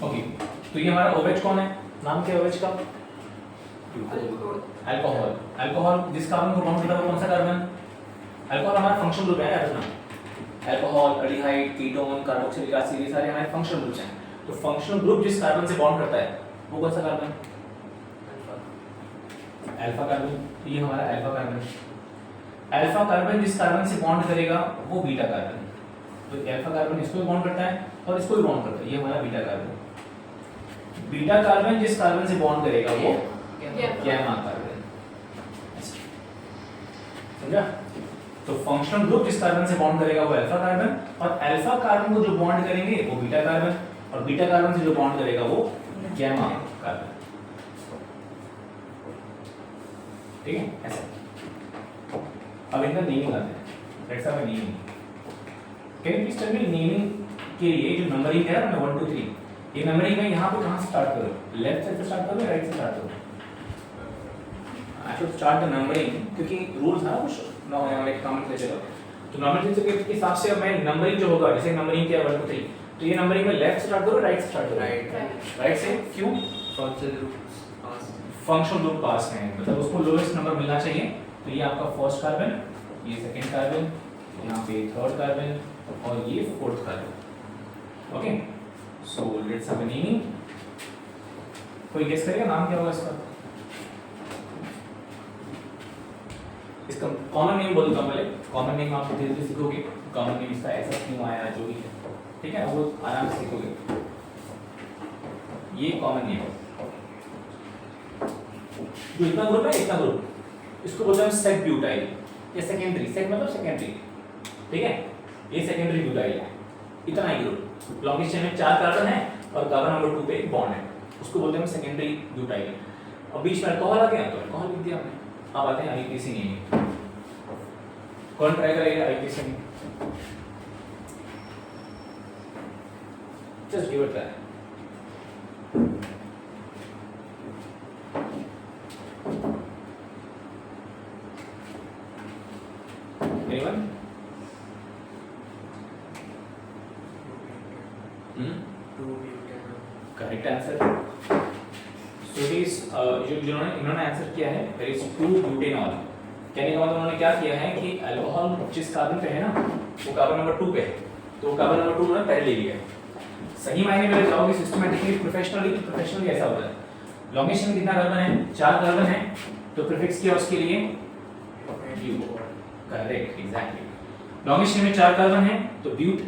Okay, तो ये हमारा OH कौन है? नाम क्या है OH का? अल्कोहल। अल्कोहल जिस कार्बन को बॉन्ड करता है वो कौन सा कार्बन? अल्कोहल हमारा फंक्शनल ग्रुप है याद रखना। Alcohol, aldehyde, ketone, carboxylic acid, ये सारे हमारे फंक्शनल ग्रुप्स हैं। तो फंक्शनल ग्रुप जिस कार्बन से बॉन्ड करता है वो कौन सा कार्बन? Alpha carbon. ये हमारा अल्फा कार्बन। अल्फा कार्बन जिस कार्बन से बॉन्ड करेगा वो बीटा कार्बन। तो अल्फा कार्बन इसको भी बॉन्ड करता है और इसको भी बॉन्ड करता है, ये हमारा बीटा कार्बन। बीटा कार्बन जिस कार्बन से बॉन्ड करेगा वो गैमा कार्बन। समझा? तो फंक्शनल ग्रुप जिस कार्बन से बॉन्ड करेगा वो अल्फा कार्बन, और अल्फा कार्बन को जो बॉन्ड करेंगे वो बीटा कार्बन, और बीटा कार्बन से जो बॉन्ड करेगा वो गैमा कार्बन। ठीक है, ऐसा। अब इनका नेमिंग आते हैं। Let's have a naming. Can you please tell me naming के लिए जो नंबरिंग है ना 1 2 3, ये नंबरिंग में यहाँ पे कहाँ से स्टार्ट करो? लेफ्ट साइड से स्टार्ट करो या राइट से स्टार्ट करो? I should start the numbering, क्योंकि रूल था ना कुछ लाइक नॉमेनक्लेचर। तो नॉमेनक्लेचर के हिसाब से अब मैं नंबरिंग जो होगा, जैसे नंबरिंग क्या 1 2 3, तो ये नंबरिंग में लेफ्ट से स्टार्ट करो राइट से स्टार्ट करो? राइट से। क्यों? फंक्शनल ग्रुप पास में है, मतलब उसको लोएस्ट नंबर मिलना चाहिए। तो ये आपका फर्स्ट कार्बन, ये सेकंड कार्बन, यहाँ पे थर्ड कार्बन और ये fourth carbon. Okay, so let's have a naming. कोई गेस करेगा नाम क्या होगा इसका? इसका कॉमन नेम बोलता हूँ पहले। कॉमन नेम आप धीरे धीरे सीखोगे, कॉमन नेम इसका ऐसा क्यों आया, जो भी है, ठीक है, वो आराम से सीखोगे। ये कॉमन नेम जो इतना ग्रुप है, इतना ग्रुप, इसको बोलते हैं सेक ब्यूटाइल या सेकेंडरी। सेक मतलब सेकेंडरी, ठीक है, ये सेकेंडरी ब्यूटाइल है। इतना ही ग्रुप, लॉन्गेस्ट चेन में 4 कार्बन है और कार्बन नंबर 2 पे एक बॉन्ड है, उसको बोलते हैं सेकेंडरी ब्यूटाइल। और बीच में अल्कोहल आ गया तो अल्कोहल लिख दिया हमने। अब आते हैं आईपीसी नेमिंग। कौन ट्राई करेगा IPC naming? Just give it try. Anyone? Correct answer. So is जो जिन्होंने इन्होंने आंसर किया है देयर इज 2 ब्यूटेनॉल। कहने का मतलब उन्होंने क्या किया है कि अल्कोहल जिस कार्बन पे है ना वो कार्बन नंबर 2 पे है, तो कार्बन नंबर 2 उन्होंने पहले ले लिया है। सही मायने में जाओगे सिस्टमैटिकली प्रोफेशनली ऐसा होता है। लॉन्गेस्ट में कितना कार्बन है? 4 कार्बन है, तो प्रीफिक्स क्या उसके लिए? Correct, exactly. लॉन्गेस्ट में 4 कार्बन है तो ब्यूट,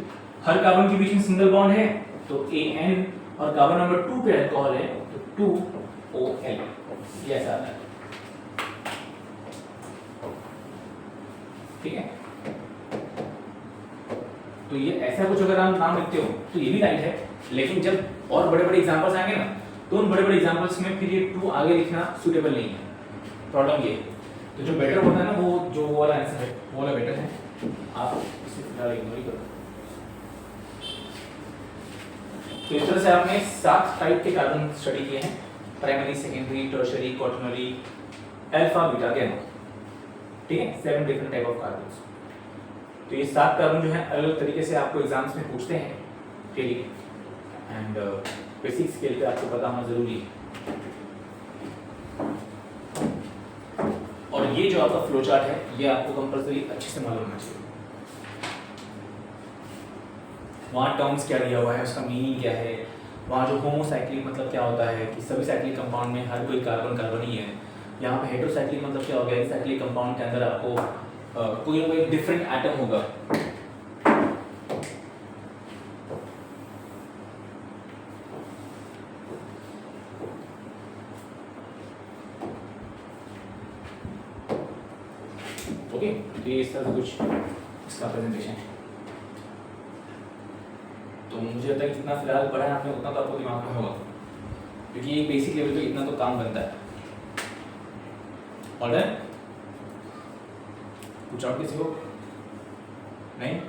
हर कार्बन के बीच में सिंगल बॉन्ड है तो AN, और कार्बन नंबर 2 पे अल्कोहल है तो 2OL, ये ऐसा आता है। ठीक है, तो ये ऐसा कुछ अगर आप नाम लिखते हो तो ये भी राइट है, लेकिन जब और बड़े बड़े एग्जांपल्स आएंगे ना तो उन बड़े बड़े एग्जांपल्स में फिर ये 2 आगे लिखना सूटेबल नहीं है। प्रॉब्लम ये है, तो जो बेटर होता है ना वो जो वाला आंसर है वो वाला बेटर है, आप इसे फिलहाल इग्नोर ही करो। तो इस तरह से आपने 7 टाइप के कार्बन स्टडी किए हैं, primary, secondary, tertiary, quaternary, alpha, beta, gamma. ठीक है, 7 डिफरेंट टाइप ऑफ कार्बन्स। तो ये 7 कार्बन जो है अलग अलग तरीके से आपको एग्जाम्स में पूछते हैं डेली, एंड बेसिक स्केल पे आपको पता होना जरूरी है। और ये जो आपका फ्लो चार्ट है ये आपको कंपल्सरी अच्छे से मालूम होना चाहिए। वहाँ टर्म्स क्या दिया हुआ है, उसका मीनिंग क्या है, वहाँ जो होमोसाइक्लिक मतलब क्या होता है कि सभी साइक्लिक कंपाउंड में हर कोई कार्बन कार्बन ही है। यहाँ पे हेटेरोसाइक्लिक मतलब क्या हो गया, एक साइक्लिक कंपाउंड के अंदर आपको कोई ना कोई डिफरेंट एटम होगा। ओके, तो ये इस तरह से कुछ इसका प्रेजेंटेशन है। तो मुझे लगता है जितना फिलहाल पढ़ा है आपने उतना तो आपको दिमाग में होगा, क्योंकि ये बेसिक लेवल पे इतना तो काम बनता है। ऑलराइट, कुछ और किसी को नहीं?